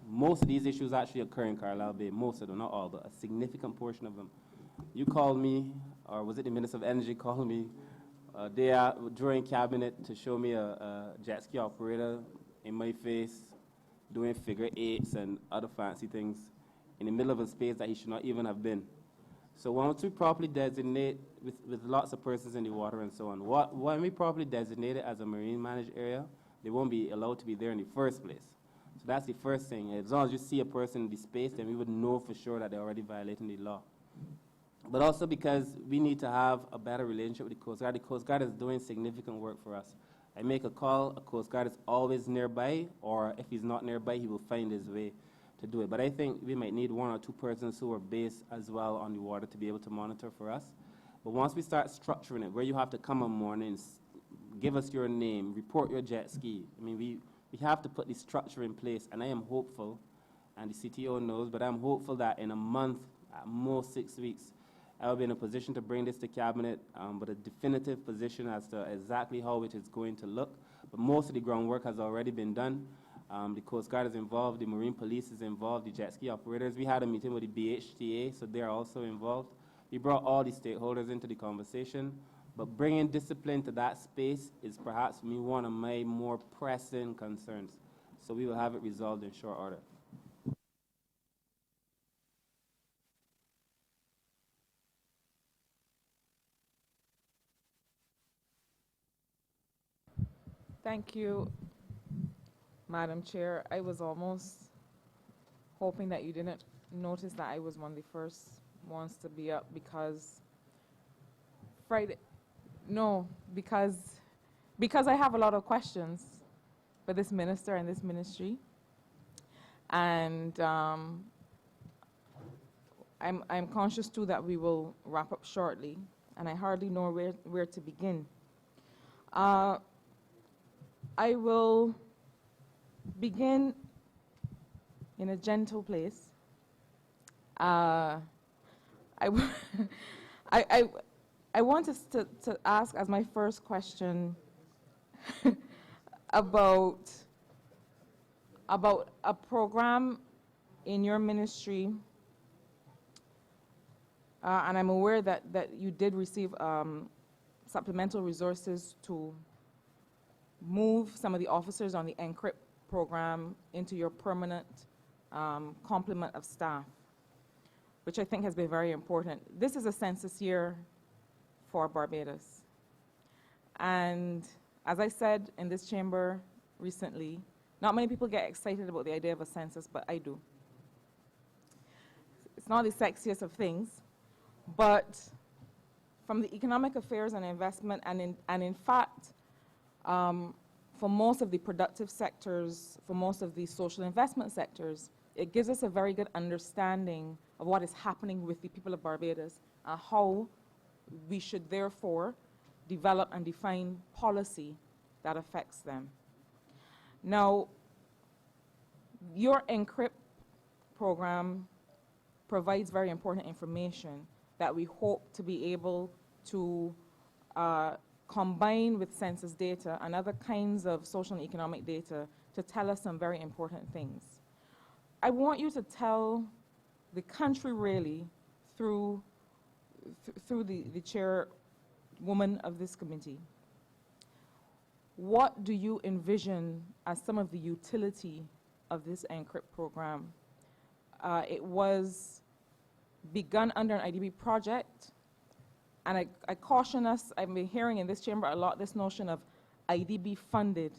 most of these issues actually occur in Carlisle Bay, most of them, not all, but a significant portion of them. You called me, or was it the Minister of Energy called me during cabinet to show me a jet ski operator in my face doing figure eights and other fancy things in the middle of a space that he should not even have been. So once we properly designate with lots of persons in the water and so on, when we properly designate it as a marine managed area, they won't be allowed to be there in the first place. So that's the first thing. As long as you see a person in the space, then we would know for sure that they're already violating the law. But also because we need to have a better relationship with the Coast Guard. The Coast Guard is doing significant work for us. I make a call, a Coast Guard is always nearby, or if he's not nearby, he will find his way to do it. But I think we might need one or two persons who are based as well on the water to be able to monitor for us. But once we start structuring it, where you have to come on mornings, give us your name, report your jet ski. I mean, we have to put the structure in place, and I am hopeful, and the CTO knows, but I'm hopeful that in a month, at most 6 weeks, I will be in a position to bring this to Cabinet, but a definitive position as to exactly how it is going to look. But most of the groundwork has already been done. The Coast Guard is involved, the Marine Police is involved, the jet ski operators. We had a meeting with the BHTA, so they're also involved. We brought all the stakeholders into the conversation, but bringing discipline to that space is perhaps one of my more pressing concerns. So we will have it resolved in short order. Thank you, Madam Chair. I was almost hoping that you didn't notice that I was one of the first ones to be up, because No, because I have a lot of questions for this minister and this ministry, and I'm conscious too that we will wrap up shortly, and I hardly know where to begin. I will begin in a gentle place. I want us to ask as my first question about a program in your ministry, and I'm aware that you did receive supplemental resources to move some of the officers on the NCRIP program into your permanent complement of staff, which I think has been very important. This is a census year for Barbados. And as I said in this chamber recently, not many people get excited about the idea of a census, but I do. It's not the sexiest of things, but from the economic affairs and investment, and in fact, for most of the productive sectors, for most of the social investment sectors, it gives us a very good understanding of what is happening with the people of Barbados and how we should therefore develop and define policy that affects them. Now, your NCRIP program provides very important information that we hope to be able to combine with census data and other kinds of social and economic data to tell us some very important things. I want you to tell the country really through the chairwoman of this committee, what do you envision as some of the utility of this NCRIP program? It was begun under an IDB project, and I caution us, I've been hearing in this chamber a lot this notion of IDB funded.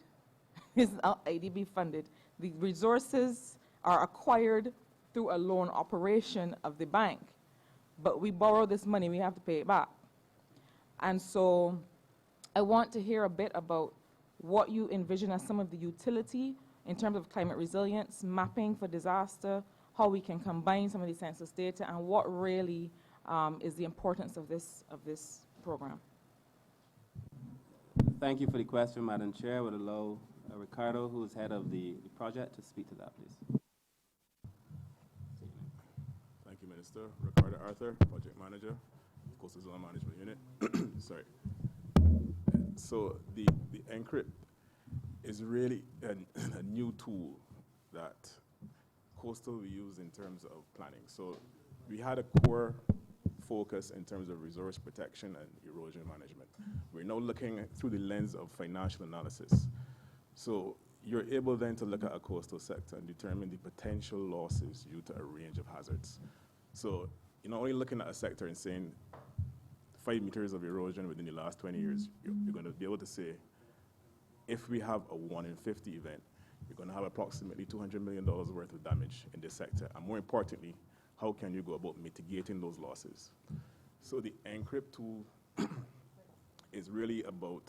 It's not IDB funded. The resources are acquired through a loan operation of the bank, but we borrow this money, we have to pay it back. And so I want to hear a bit about what you envision as some of the utility in terms of climate resilience, mapping for disaster, how we can combine some of the census data, and what really is the importance of this program. Thank you for the question, Madam Chair. I would allow Ricardo, who is head of the project, to speak to that, please. Thank you, Minister. Ricardo Arthur, Project Manager, Coastal Zone Management Unit. Sorry. So the NCRIP is really a new tool that Coastal will use in terms of planning. So we had a core focus in terms of resource protection and erosion management. We're now looking through the lens of financial analysis. So you're able then to look at a coastal sector and determine the potential losses due to a range of hazards. So you're not only looking at a sector and saying 5 meters of erosion within the last 20 years, you're going to be able to say, if we have a 1 in 50 event, you're going to have approximately $200 million worth of damage in this sector. And more importantly, how can you go about mitigating those losses? So the NCRIP tool is really about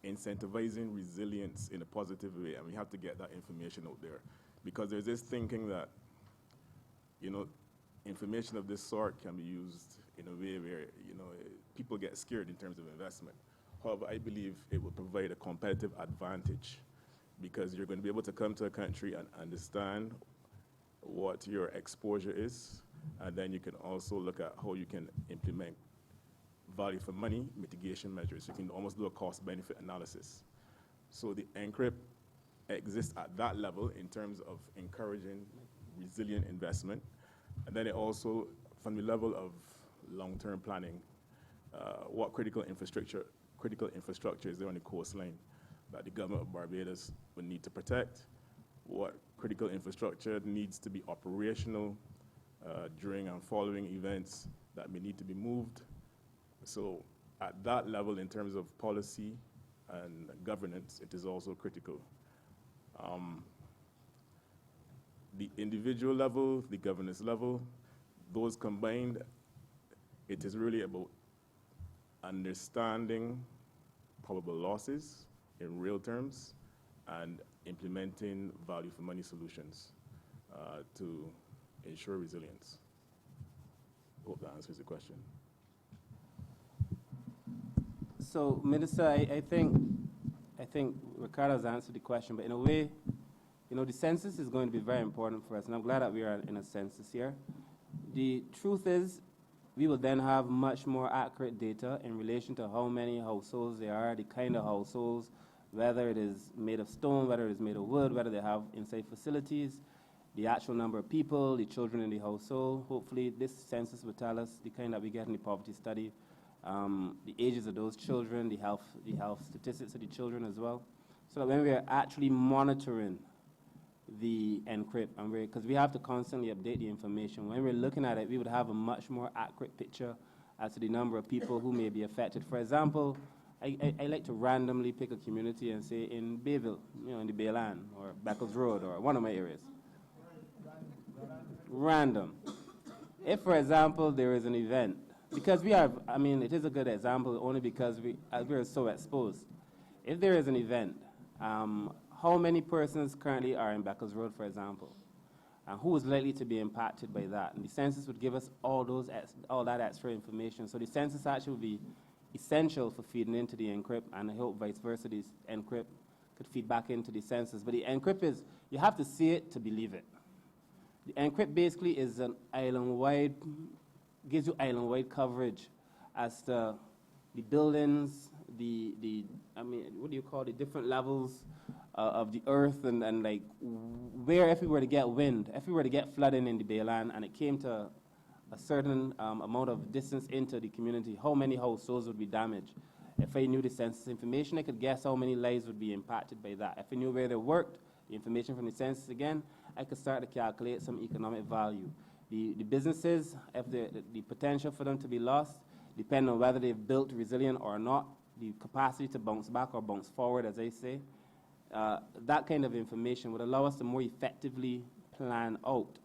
incentivizing resilience in a positive way, and we have to get that information out there. Because there's this thinking that, you know, information of this sort can be used in a way where, you know, people get scared in terms of investment. However, I believe it will provide a competitive advantage because you're going to be able to come to a country and understand what your exposure is, and then you can also look at how you can implement value for money mitigation measures. You can almost do a cost-benefit analysis. So the NCRIP exists at that level in terms of encouraging resilient investment, and then it also, from the level of long-term planning, what critical infrastructure is there on the coastline that the government of Barbados would need to protect, what critical infrastructure needs to be operational during and following events that may need to be moved. So at that level, in terms of policy and governance, it is also critical. The individual level, the governance level, those combined, it is really about understanding probable losses in real terms and implementing value for money solutions to ensure resilience. Hope that answers the question. So, Minister, I think Ricardo's answered the question, but in a way, you know, the census is going to be very important for us, and I'm glad that we are in a census here. The truth is, we will then have much more accurate data in relation to how many households there are, the kind of households, whether it is made of stone, whether it is made of wood, whether they have inside facilities, the actual number of people, the children in the household. Hopefully, this census will tell us the kind that we get in the poverty study, the ages of those children, the health statistics of the children as well. So that when we are actually monitoring the encrypt, and because we have to constantly update the information, when we're looking at it, we would have a much more accurate picture as to the number of people who may be affected. For example, I like to randomly pick a community and say in Bayville, you know, in the Bayland, or Beckles Road, or one of my areas. Random. If, for example, there is an event, because we have, I mean, it is a good example only because we're so exposed. If there is an event, how many persons currently are in Beckles Road, for example? And who is likely to be impacted by that? And the census would give us all that extra information. So the census actually would be essential for feeding into the encrypt, and I hope vice versa, the encrypt could feed back into the census. But the encrypt is, you have to see it to believe it. The encrypt basically is an island-wide, gives you island-wide coverage as to the buildings, I mean, what do you call the different levels of the earth, and like where, if we were to get wind, if we were to get flooding in the Bayland and it came to a certain amount of distance into the community, how many households would be damaged? If I knew the census information, I could guess how many lives would be impacted by that. If I knew where they worked, the information from the census again, I could start to calculate some economic value. The businesses, if the potential for them to be lost, depending on whether they've built resilient or not, the capacity to bounce back or bounce forward, as I say, that kind of information would allow us to more effectively plan out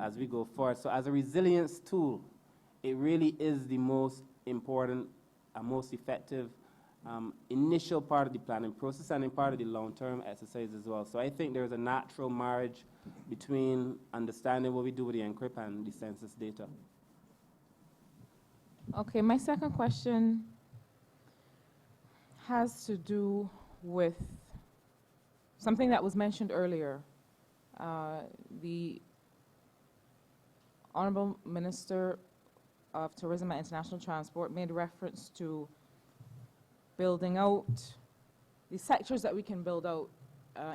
as we go forward. So as a resilience tool, it really is the most important and most effective initial part of the planning process and in part of the long-term exercise as well. So I think there's a natural marriage between understanding what we do with the encrypt and the census data. Okay, my second question has to do with something that was mentioned earlier. The Honourable Minister of Tourism and International Transport made reference to building out the sectors that we can build out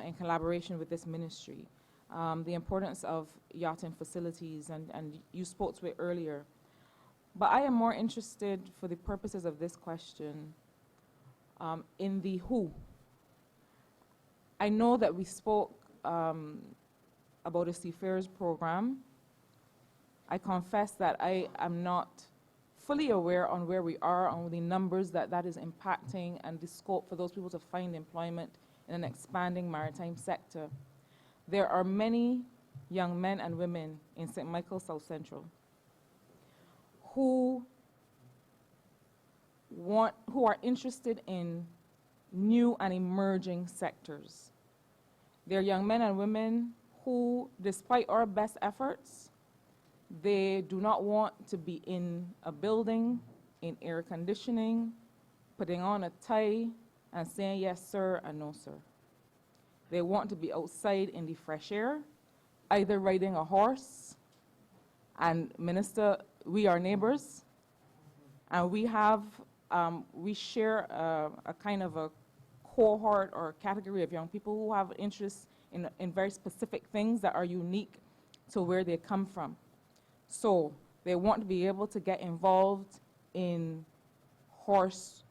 in collaboration with this ministry. The importance of yachting facilities, and you spoke to it earlier. But I am more interested, for the purposes of this question, in the who. I know that we spoke about a Seafarers program. I confess that I am not fully aware on where we are on the numbers that is impacting and the scope for those people to find employment in an expanding maritime sector. There are many young men and women in St. Michael South Central who are interested in new and emerging sectors. They're young men and women who, despite our best efforts, they do not want to be in a building, in air conditioning, putting on a tie and saying yes sir and no sir. They want to be outside in the fresh air, either riding a horse. And Minister, we are neighbors, and we have, we share a kind of a cohort or category of young people who have interests in very specific things that are unique to where they come from. So they want to be able to get involved in horse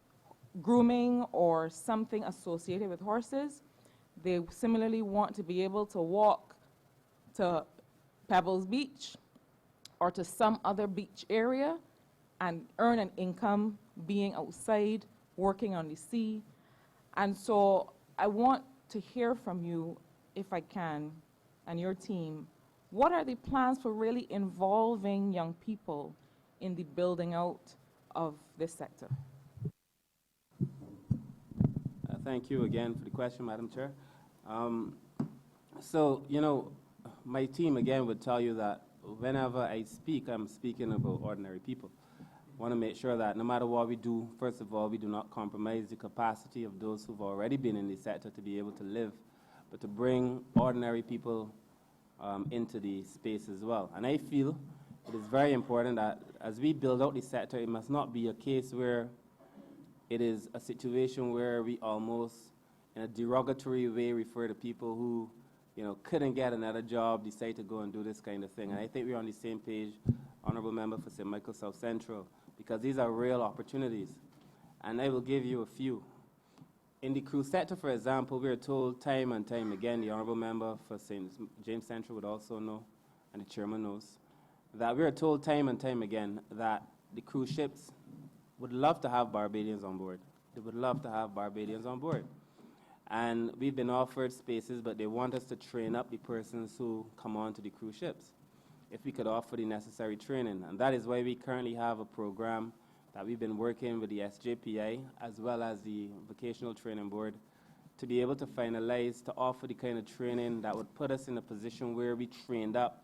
grooming or something associated with horses. They similarly want to be able to walk to Pebbles Beach or to some other beach area and earn an income being outside, working on the sea. And so I want to hear from you, if I can, and your team, what are the plans for really involving young people in the building out of this sector? Thank you again for the question, Madam Chair. My team again would tell you that whenever I speak, I'm speaking about ordinary people. I want to make sure that no matter what we do, first of all, we do not compromise the capacity of those who've already been in the sector to be able to live, but to bring ordinary people into the space as well. And I feel it is very important that as we build out the sector, it must not be a case where it is a situation where we almost, in a derogatory way, refer to people who, couldn't get another job, decide to go and do this kind of thing. And I think we're on the same page, Honourable Member for St. Michael South Central, because these are real opportunities. And I will give you a few. In the crew sector, for example, we are told time and time again, the Honourable Member for St. James Central would also know, and the Chairman knows, that we are told time and time again that the cruise ships would love to have Barbadians on board. They would love to have Barbadians on board. And we've been offered spaces, but they want us to train up the persons who come on to the cruise ships, if we could offer the necessary training. And that is why we currently have a program that we've been working with the SJPI, as well as the Vocational Training Board, to be able to finalize, to offer the kind of training that would put us in a position where we trained up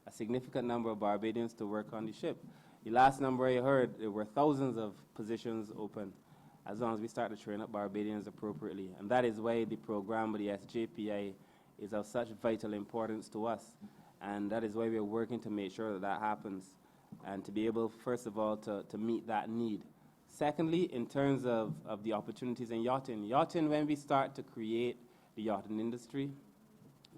a significant number of Barbadians to work on the ship. The last number I heard, there were thousands of positions open, as long as we start to train up Barbadians appropriately. And that is why the program with the SJPI is of such vital importance to us. And that is why we're working to make sure that that happens, and to be able, first of all, to meet that need. Secondly, in terms of the opportunities in yachting. Yachting, when we start to create the yachting industry,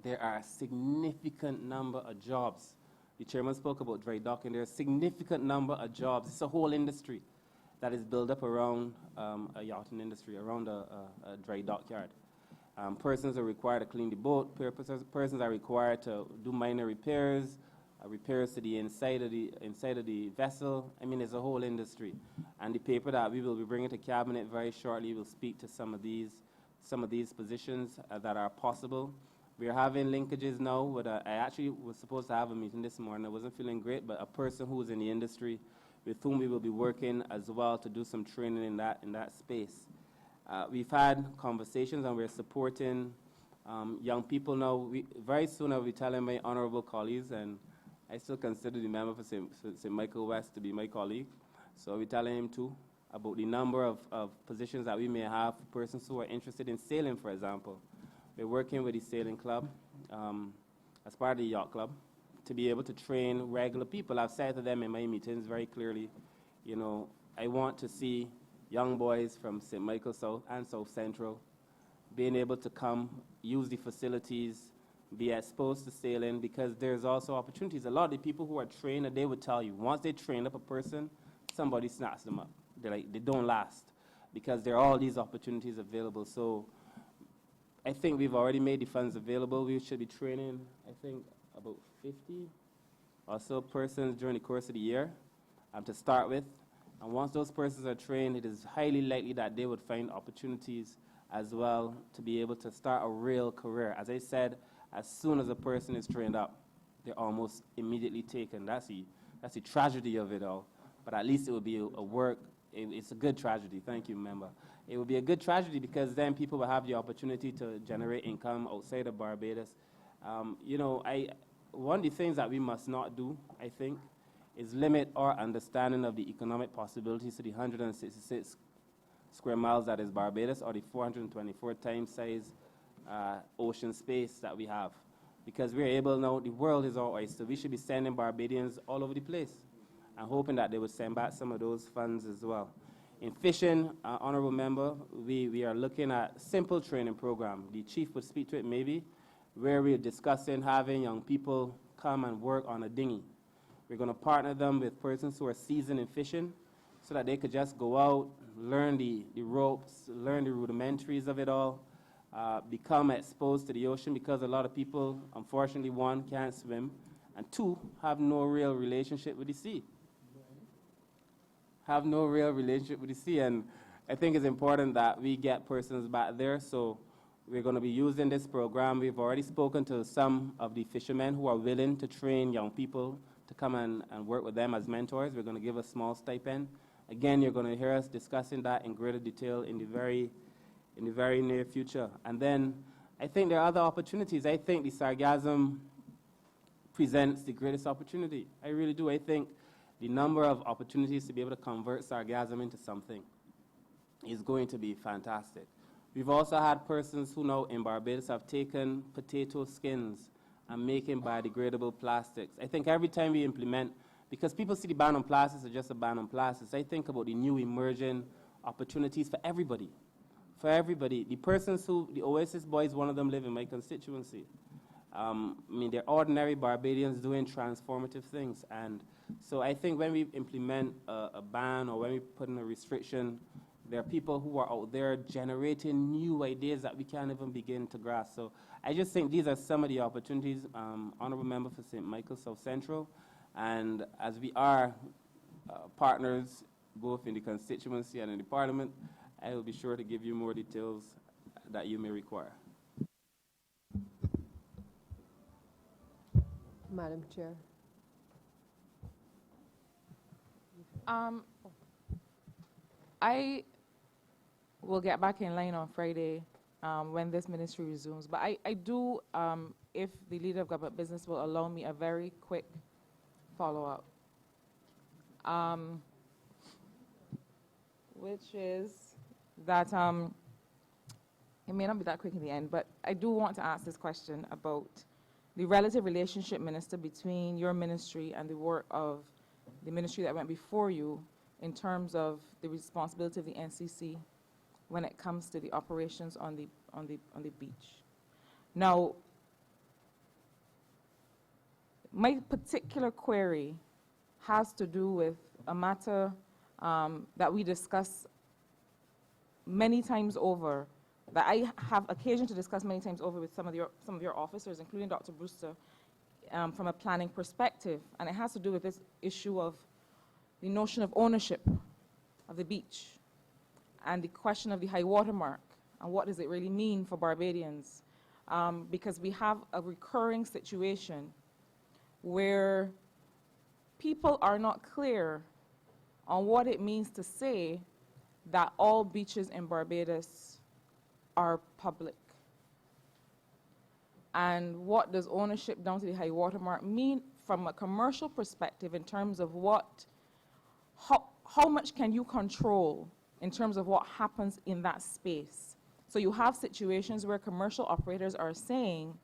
there are a significant number of jobs. The Chairman spoke about dry docking. There are a significant number of jobs. It's a whole industry that is built up around a yachting industry, around a dry dockyard. Persons are required to clean the boat. Persons are required to do minor repairs, repairs to the inside of the vessel. I mean, it's a whole industry. And the paper that we will be bringing to Cabinet very shortly will speak to some of these positions that are possible. We are having linkages now with I actually was supposed to have a meeting this morning. I wasn't feeling great, but a person who is in the industry with whom we will be working as well to do some training in that space. We've had conversations, and we're supporting young people now. Very soon I'll be telling my honourable colleagues, and I still consider the member for St. Michael West to be my colleague, so I'll be telling him too about the number of positions that we may have for persons who are interested in sailing, for example. We're working with the sailing club as part of the yacht club to be able to train regular people. I've said to them in my meetings very clearly, I want to see young boys from St. Michael South and South Central being able to come, use the facilities, be exposed to sailing, because there's also opportunities. A lot of the people who are trained, they would tell you, once they train up a person, somebody snaps them up. They don't last, because there are all these opportunities available. So I think we've already made the funds available. We should be training, I think, about 50 or so persons during the course of the year to start with. And once those persons are trained, it is highly likely that they would find opportunities as well to be able to start a real career. As I said, as soon as a person is trained up, they're almost immediately taken. That's the tragedy of it all. But at least it would be a work. It's a good tragedy. Thank you, member. It would be a good tragedy because then people will have the opportunity to generate income outside of Barbados. One of the things that we must not do, I think, is limit our understanding of the economic possibilities to the 166 square miles that is Barbados, or the 424 times size ocean space that we have. Because we're able now, the world is our oyster. We should be sending Barbadians all over the place and hoping that they would send back some of those funds as well. In fishing, Honourable Member, we are looking at simple training program. The Chief would speak to it maybe, where we're discussing having young people come and work on a dinghy. We're going to partner them with persons who are seasoned in fishing so that they could just go out, learn the ropes, learn the rudimentaries of it all, become exposed to the ocean, because a lot of people, unfortunately, one, can't swim, and two, have no real relationship with the sea. Have no real relationship with the sea, and I think it's important that we get persons back there, so we're going to be using this program. We've already spoken to some of the fishermen who are willing to train young people to come and work with them as mentors. We're going to give a small stipend, Again, you're going to hear us discussing that in greater detail in the very near future. And then I think there are other opportunities. I think the sargassum presents the greatest opportunity. I really do. I think the number of opportunities to be able to convert sargassum into something is going to be fantastic. We've also had persons who now in Barbados have taken potato skins and making biodegradable plastics. I think every time we implement, because people see the ban on plastics as just a ban on plastics, I think about the new emerging opportunities for everybody. For everybody. The persons who, the Oasis boys, one of them live in my constituency. I mean, they're ordinary Barbadians doing transformative things. And so I think when we implement a ban or when we put in a restriction, there are people who are out there generating new ideas that we can't even begin to grasp. So I just think these are some of the opportunities. Honourable Member for St. Michael South Central. And as we are partners both in the constituency and in the Parliament, I will be sure to give you more details that you may require. Madam Chair. I will get back in line on Friday when this ministry resumes. But I do, if the Leader of Government Business will allow me a very quick follow-up, which is that it may not be that quick in the end, but I do want to ask this question about the relative relationship, Minister, between your ministry and the work of the ministry that went before you in terms of the responsibility of the NCC when it comes to the operations on the beach. Now, my particular query has to do with a matter that we discuss many times over, that I have occasion to discuss many times over with some of your officers, including Dr. Brewster, from a planning perspective. And it has to do with this issue of the notion of ownership of the beach and the question of the high water mark and what does it really mean for Barbadians. Because we have a recurring situation where people are not clear on what it means to say that all beaches in Barbados are public. And what does ownership down to the high water mark mean from a commercial perspective in terms of how much can you control in terms of what happens in that space? So you have situations where commercial operators are saying,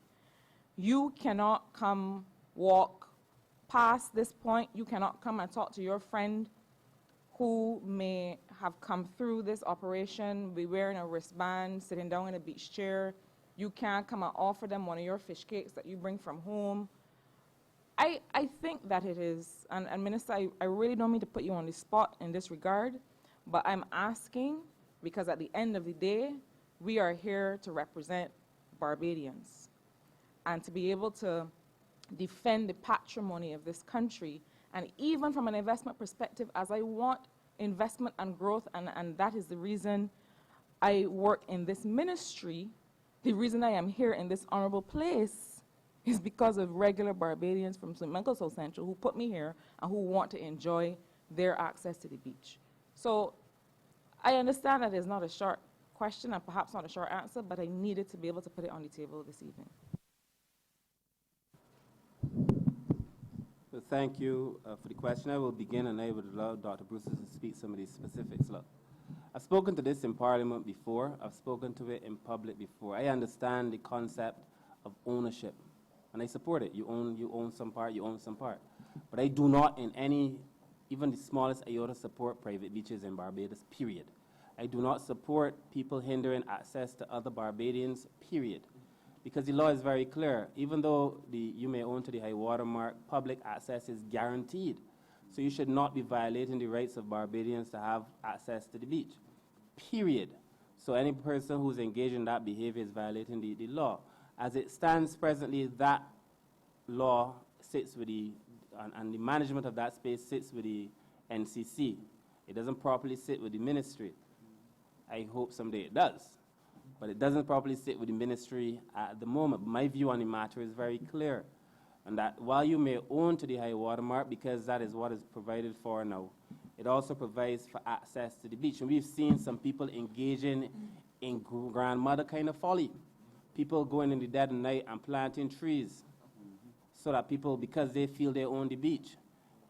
you cannot come walk past this point, you cannot come and talk to your friend who may have come through this operation, be wearing a wristband, sitting down in a beach chair. You can't come and offer them one of your fish cakes that you bring from home. I think that it is, and Minister, I really don't mean to put you on the spot in this regard, but I'm asking because at the end of the day, we are here to represent Barbadians and to be able to defend the patrimony of this country. And even from an investment perspective, as I want investment and growth, and that is the reason I work in this ministry, the reason I am here in this honorable place is because of regular Barbadians from St. Michael South Central who put me here and who want to enjoy their access to the beach. So I understand that it's not a short question and perhaps not a short answer, but I needed to be able to put it on the table this evening. So thank you for the question. I will begin and I would allow Dr. Brewster to speak some of these specifics. Look, I've spoken to this in Parliament before. I've spoken to it in public before. I understand the concept of ownership, and I support it. You own some part, you own some part. But I do not in any, even the smallest iota, support private beaches in Barbados, period. I do not support people hindering access to other Barbadians, period. Because the law is very clear. Even though you may own to the high water mark, public access is guaranteed. So you should not be violating the rights of Barbadians to have access to the beach, period. So any person who's engaged in that behavior is violating the law. As it stands presently, that law sits with and the management of that space sits with the NCC. It doesn't properly sit with the ministry. I hope someday it does. But it doesn't properly sit with the ministry at the moment. My view on the matter is very clear. And that while you may own to the high water mark, because that is what is provided for now, it also provides for access to the beach. And we've seen some people engaging in grandmother kind of folly. People going in the dead of night and planting trees so that people, because they feel they own the beach.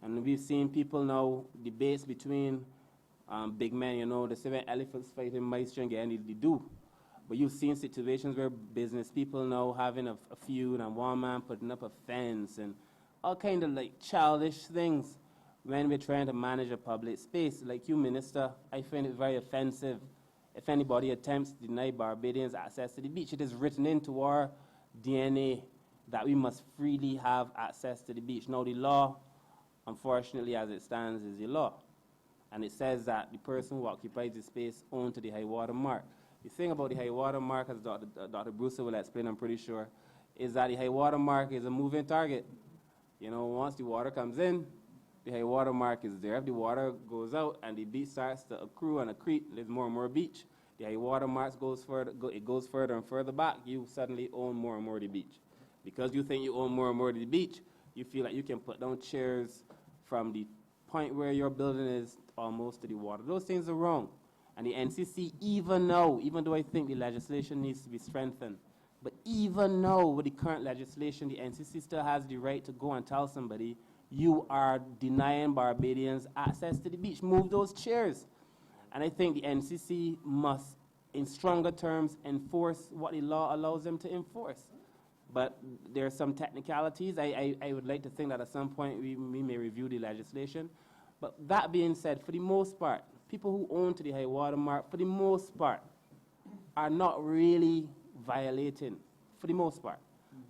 And we've seen people now, debates between big men, you know, the 7 elephants fighting mice and getting the do. But you've seen situations where business people now having a feud and one man putting up a fence and all kind of like childish things when we're trying to manage a public space. Like you, Minister, I find it very offensive if anybody attempts to deny Barbadians access to the beach. It is written into our DNA that we must freely have access to the beach. Now the law, unfortunately as it stands, is the law. And it says that the person who occupies the space owns to the high water mark. The thing about the high water mark, as Dr. Brewster will explain, I'm pretty sure, is that the high water mark is a moving target. You know, once the water comes in, the high water mark is there. If the water goes out and the beach starts to accrue and accrete, there's more and more beach. The high water mark goes further, it goes further and further back, you suddenly own more and more of the beach. Because you think you own more and more of the beach, you feel like you can put down chairs from the point where your building is almost to the water. Those things are wrong. And the NCC, even now, even though I think the legislation needs to be strengthened, but even now with the current legislation, the NCC still has the right to go and tell somebody, you are denying Barbadians access to the beach. Move those chairs. And I think the NCC must, in stronger terms, enforce what the law allows them to enforce. But there are some technicalities. I would like to think that at some point we may review the legislation. But that being said, for the most part, people who own to the high water mark, for the most part, are not really violating, for the most part.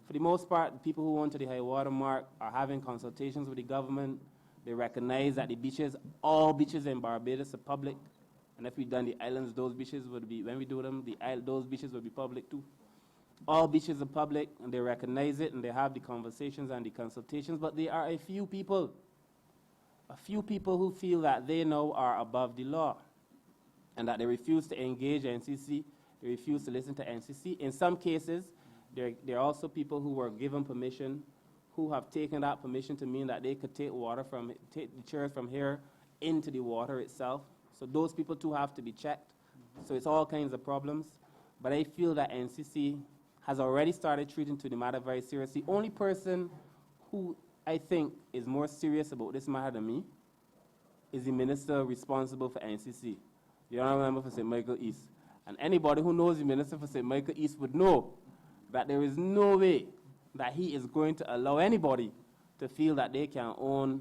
For the most part, people who own to the high water mark are having consultations with the government. They recognize that the beaches, all beaches in Barbados are public. And if we done the islands, those beaches would be, when we do them, those beaches would be public too. All beaches are public, and they recognize it, and they have the conversations and the consultations, but there are a few people who feel that they now are above the law, and that they refuse to engage NCC, they refuse to listen to NCC. In some cases, there are also people who were given permission, who have taken that permission to mean that they could take the chairs from here into the water itself. So those people too have to be checked. So it's all kinds of problems. But I feel that NCC has already started treating to the matter very seriously. Only person who I think is more serious about this matter than me is the minister responsible for NCC, the Honourable Member for St. Michael East. And anybody who knows the minister for St. Michael East would know that there is no way that he is going to allow anybody to feel that they can own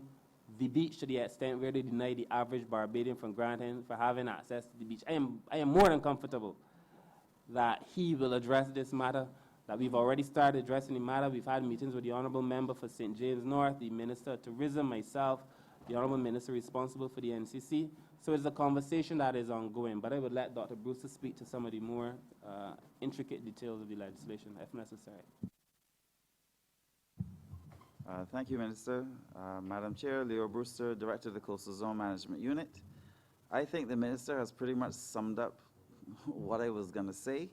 the beach to the extent where they deny the average Barbadian from granting for having access to the beach. I am more than comfortable that he will address this matter, that we've already started addressing the matter. We've had meetings with the Honourable Member for St. James North, the Minister of Tourism, myself, the Honourable Minister responsible for the NCC. So it's a conversation that is ongoing, but I would let Dr. Brewster speak to some of the more intricate details of the legislation, if necessary. Thank you, Minister. Madam Chair, Leo Brewster, Director of the Coastal Zone Management Unit. I think the Minister has pretty much summed up what I was going to say.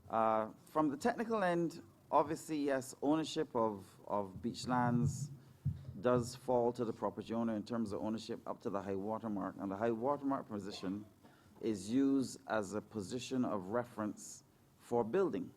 From the technical end, obviously, yes, ownership of beach lands does fall to the property owner in terms of ownership up to the high water mark. And the high water mark position is used as a position of reference for building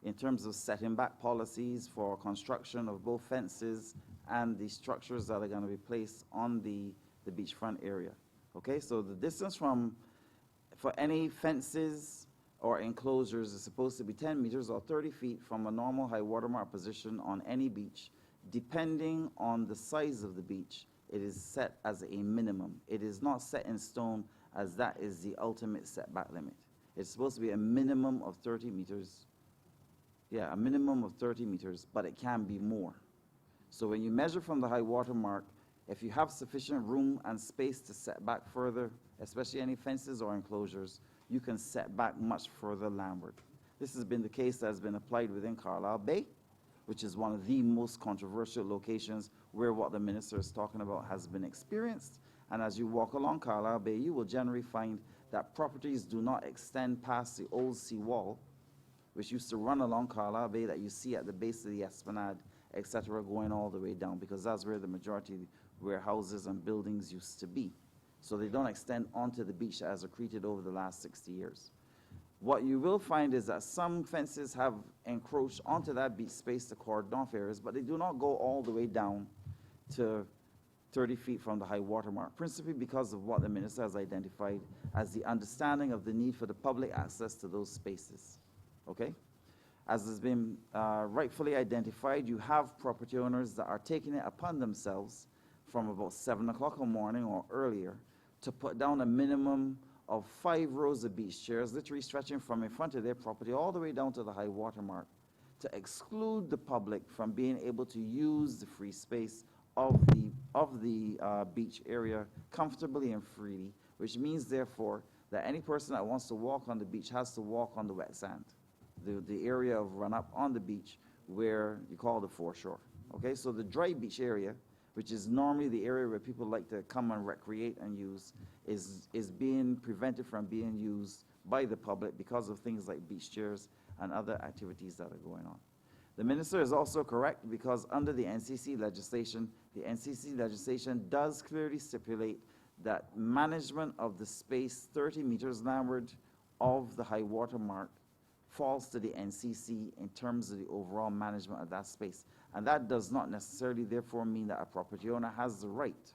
in terms of setting back policies for construction of both fences and the structures that are going to be placed on the beachfront area. Okay, so the distance for any fences or enclosures is supposed to be 10 meters or 30 feet from a normal high water mark position on any beach. Depending on the size of the beach, it is set as a minimum. It is not set in stone as that is the ultimate setback limit. It's supposed to be a minimum of 30 meters. Yeah, a minimum of 30 meters, but it can be more. So when you measure from the high water mark, if you have sufficient room and space to set back further, especially any fences or enclosures, you can set back much further landward. This has been the case that has been applied within Carlisle Bay, which is one of the most controversial locations where what the minister is talking about has been experienced. And as you walk along Carlisle Bay, you will generally find that properties do not extend past the old seawall, which used to run along Carlisle Bay that you see at the base of the Esplanade, etc., going all the way down, because that's where the majority of warehouses and buildings used to be. so they don't extend onto the beach as accreted over the last 60 years. What you will find is that some fences have encroached onto that beach space to cordon off areas, but they do not go all the way down to 30 feet from the high water mark, principally because of what the minister has identified as the understanding of the need for the public access to those spaces, okay? As has been rightfully identified, you have property owners that are taking it upon themselves from about 7 o'clock in the morning or earlier to put down a minimum of 5 rows of beach chairs, literally stretching from in front of their property all the way down to the high water mark, to exclude the public from being able to use the free space of the beach area comfortably and freely, which means, therefore, that any person that wants to walk on the beach has to walk on the wet sand, the area of run-up on the beach where you call the foreshore. Okay, so the dry beach area, which is normally the area where people like to come and recreate and use, is being prevented from being used by the public because of things like beach chairs and other activities that are going on. The minister is also correct because under the NCC legislation does clearly stipulate that management of the space 30 meters landward of the high water mark falls to the NCC in terms of the overall management of that space. And that does not necessarily therefore mean that a property owner has the right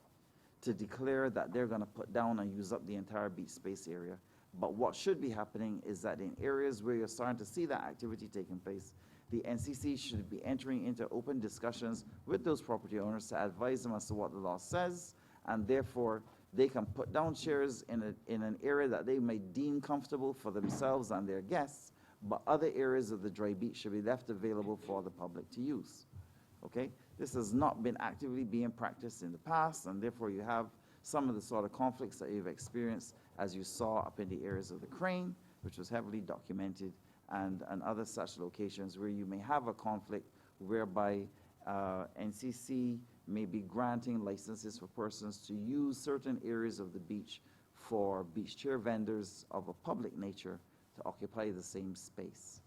to declare that they're going to put down and use up the entire beach space area. But what should be happening is that in areas where you're starting to see that activity taking place, the NCC should be entering into open discussions with those property owners to advise them as to what the law says, and therefore they can put down chairs in an area that they may deem comfortable for themselves and their guests, but other areas of the dry beach should be left available for the public to use. Okay? This has not been actively being practiced in the past, and therefore you have some of the sort of conflicts that you've experienced, as you saw up in the areas of the Crane, which was heavily documented, and other such locations where you may have a conflict whereby NCC may be granting licenses for persons to use certain areas of the beach for beach chair vendors of a public nature to occupy the same space.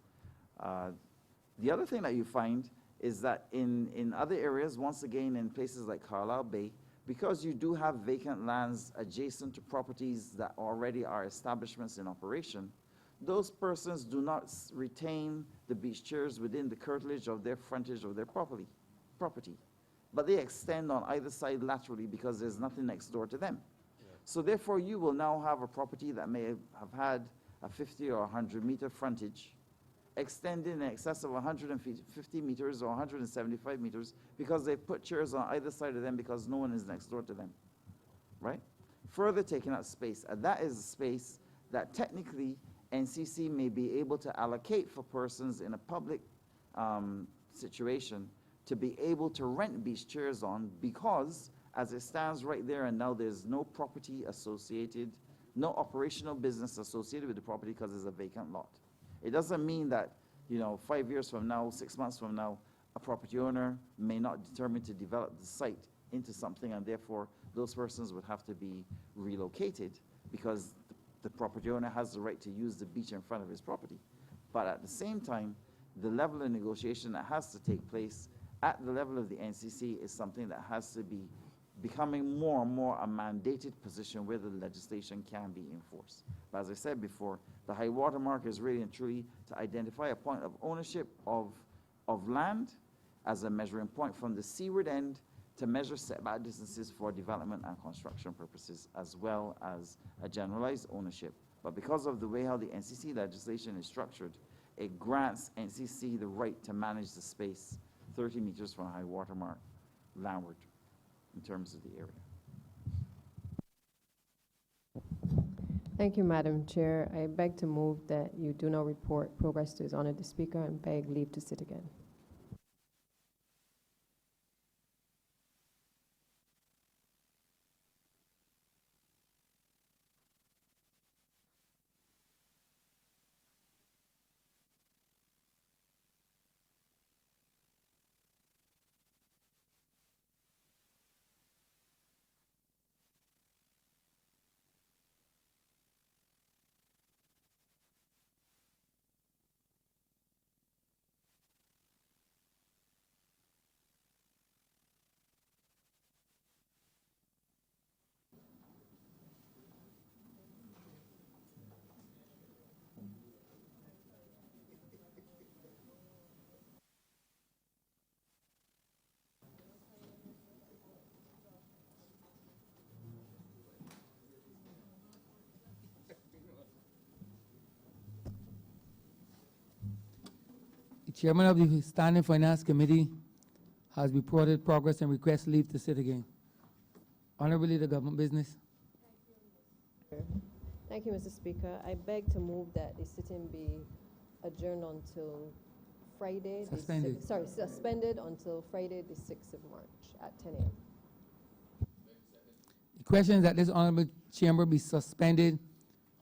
The other thing that you find is that in other areas, once again in places like Carlisle Bay, because you do have vacant lands adjacent to properties that already are establishments in operation, those persons do not retain the beach chairs within the curtilage of their frontage of their property. But they extend on either side laterally because there's nothing next door to them. Yeah. So therefore, you will now have a property that may have had a 50 or 100 meter frontage, extending in excess of 150 meters or 175 meters because they put chairs on either side of them because no one is next door to them, right? Further taking up space, and that is a space that technically NCC may be able to allocate for persons in a public situation to be able to rent beach chairs on, because as it stands right there and now, there's no property associated, no operational business associated with the property because it's a vacant lot. It doesn't mean that, 5 years from now, 6 months from now, a property owner may not determine to develop the site into something, and therefore those persons would have to be relocated because the property owner has the right to use the beach in front of his property. But at the same time, the level of negotiation that has to take place at the level of the NCC is something that has to be becoming more and more a mandated position where the legislation can be enforced. But as I said before, the high water mark is really and truly to identify a point of ownership of land as a measuring point from the seaward end to measure setback distances for development and construction purposes, as well as a generalized ownership. But because of the way how the NCC legislation is structured, it grants NCC the right to manage the space 30 meters from high water mark landward in terms of the area. Thank you, Madam Chair. I beg to move that you do not report progress to His Honor the Speaker and beg leave to sit again. Chairman of the Standing Finance Committee has reported progress and requests leave to sit again. Honourable Leader Government Business. Thank you, Mr. Speaker. I beg to move that the sitting be adjourned until Friday. Suspended. Suspended until Friday, the 6th of March at 10 a.m. The question is that this honourable chamber be suspended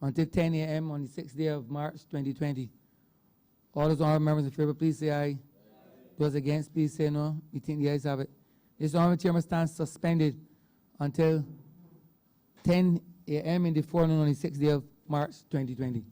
until 10 a.m. on the 6th day of March 2020. All those honourable members in favor, please say aye. Those against, please say no. We think the ayes have it. This honourable chamber stands suspended until 10 a.m. in the forenoon on the 6th day of March 2020.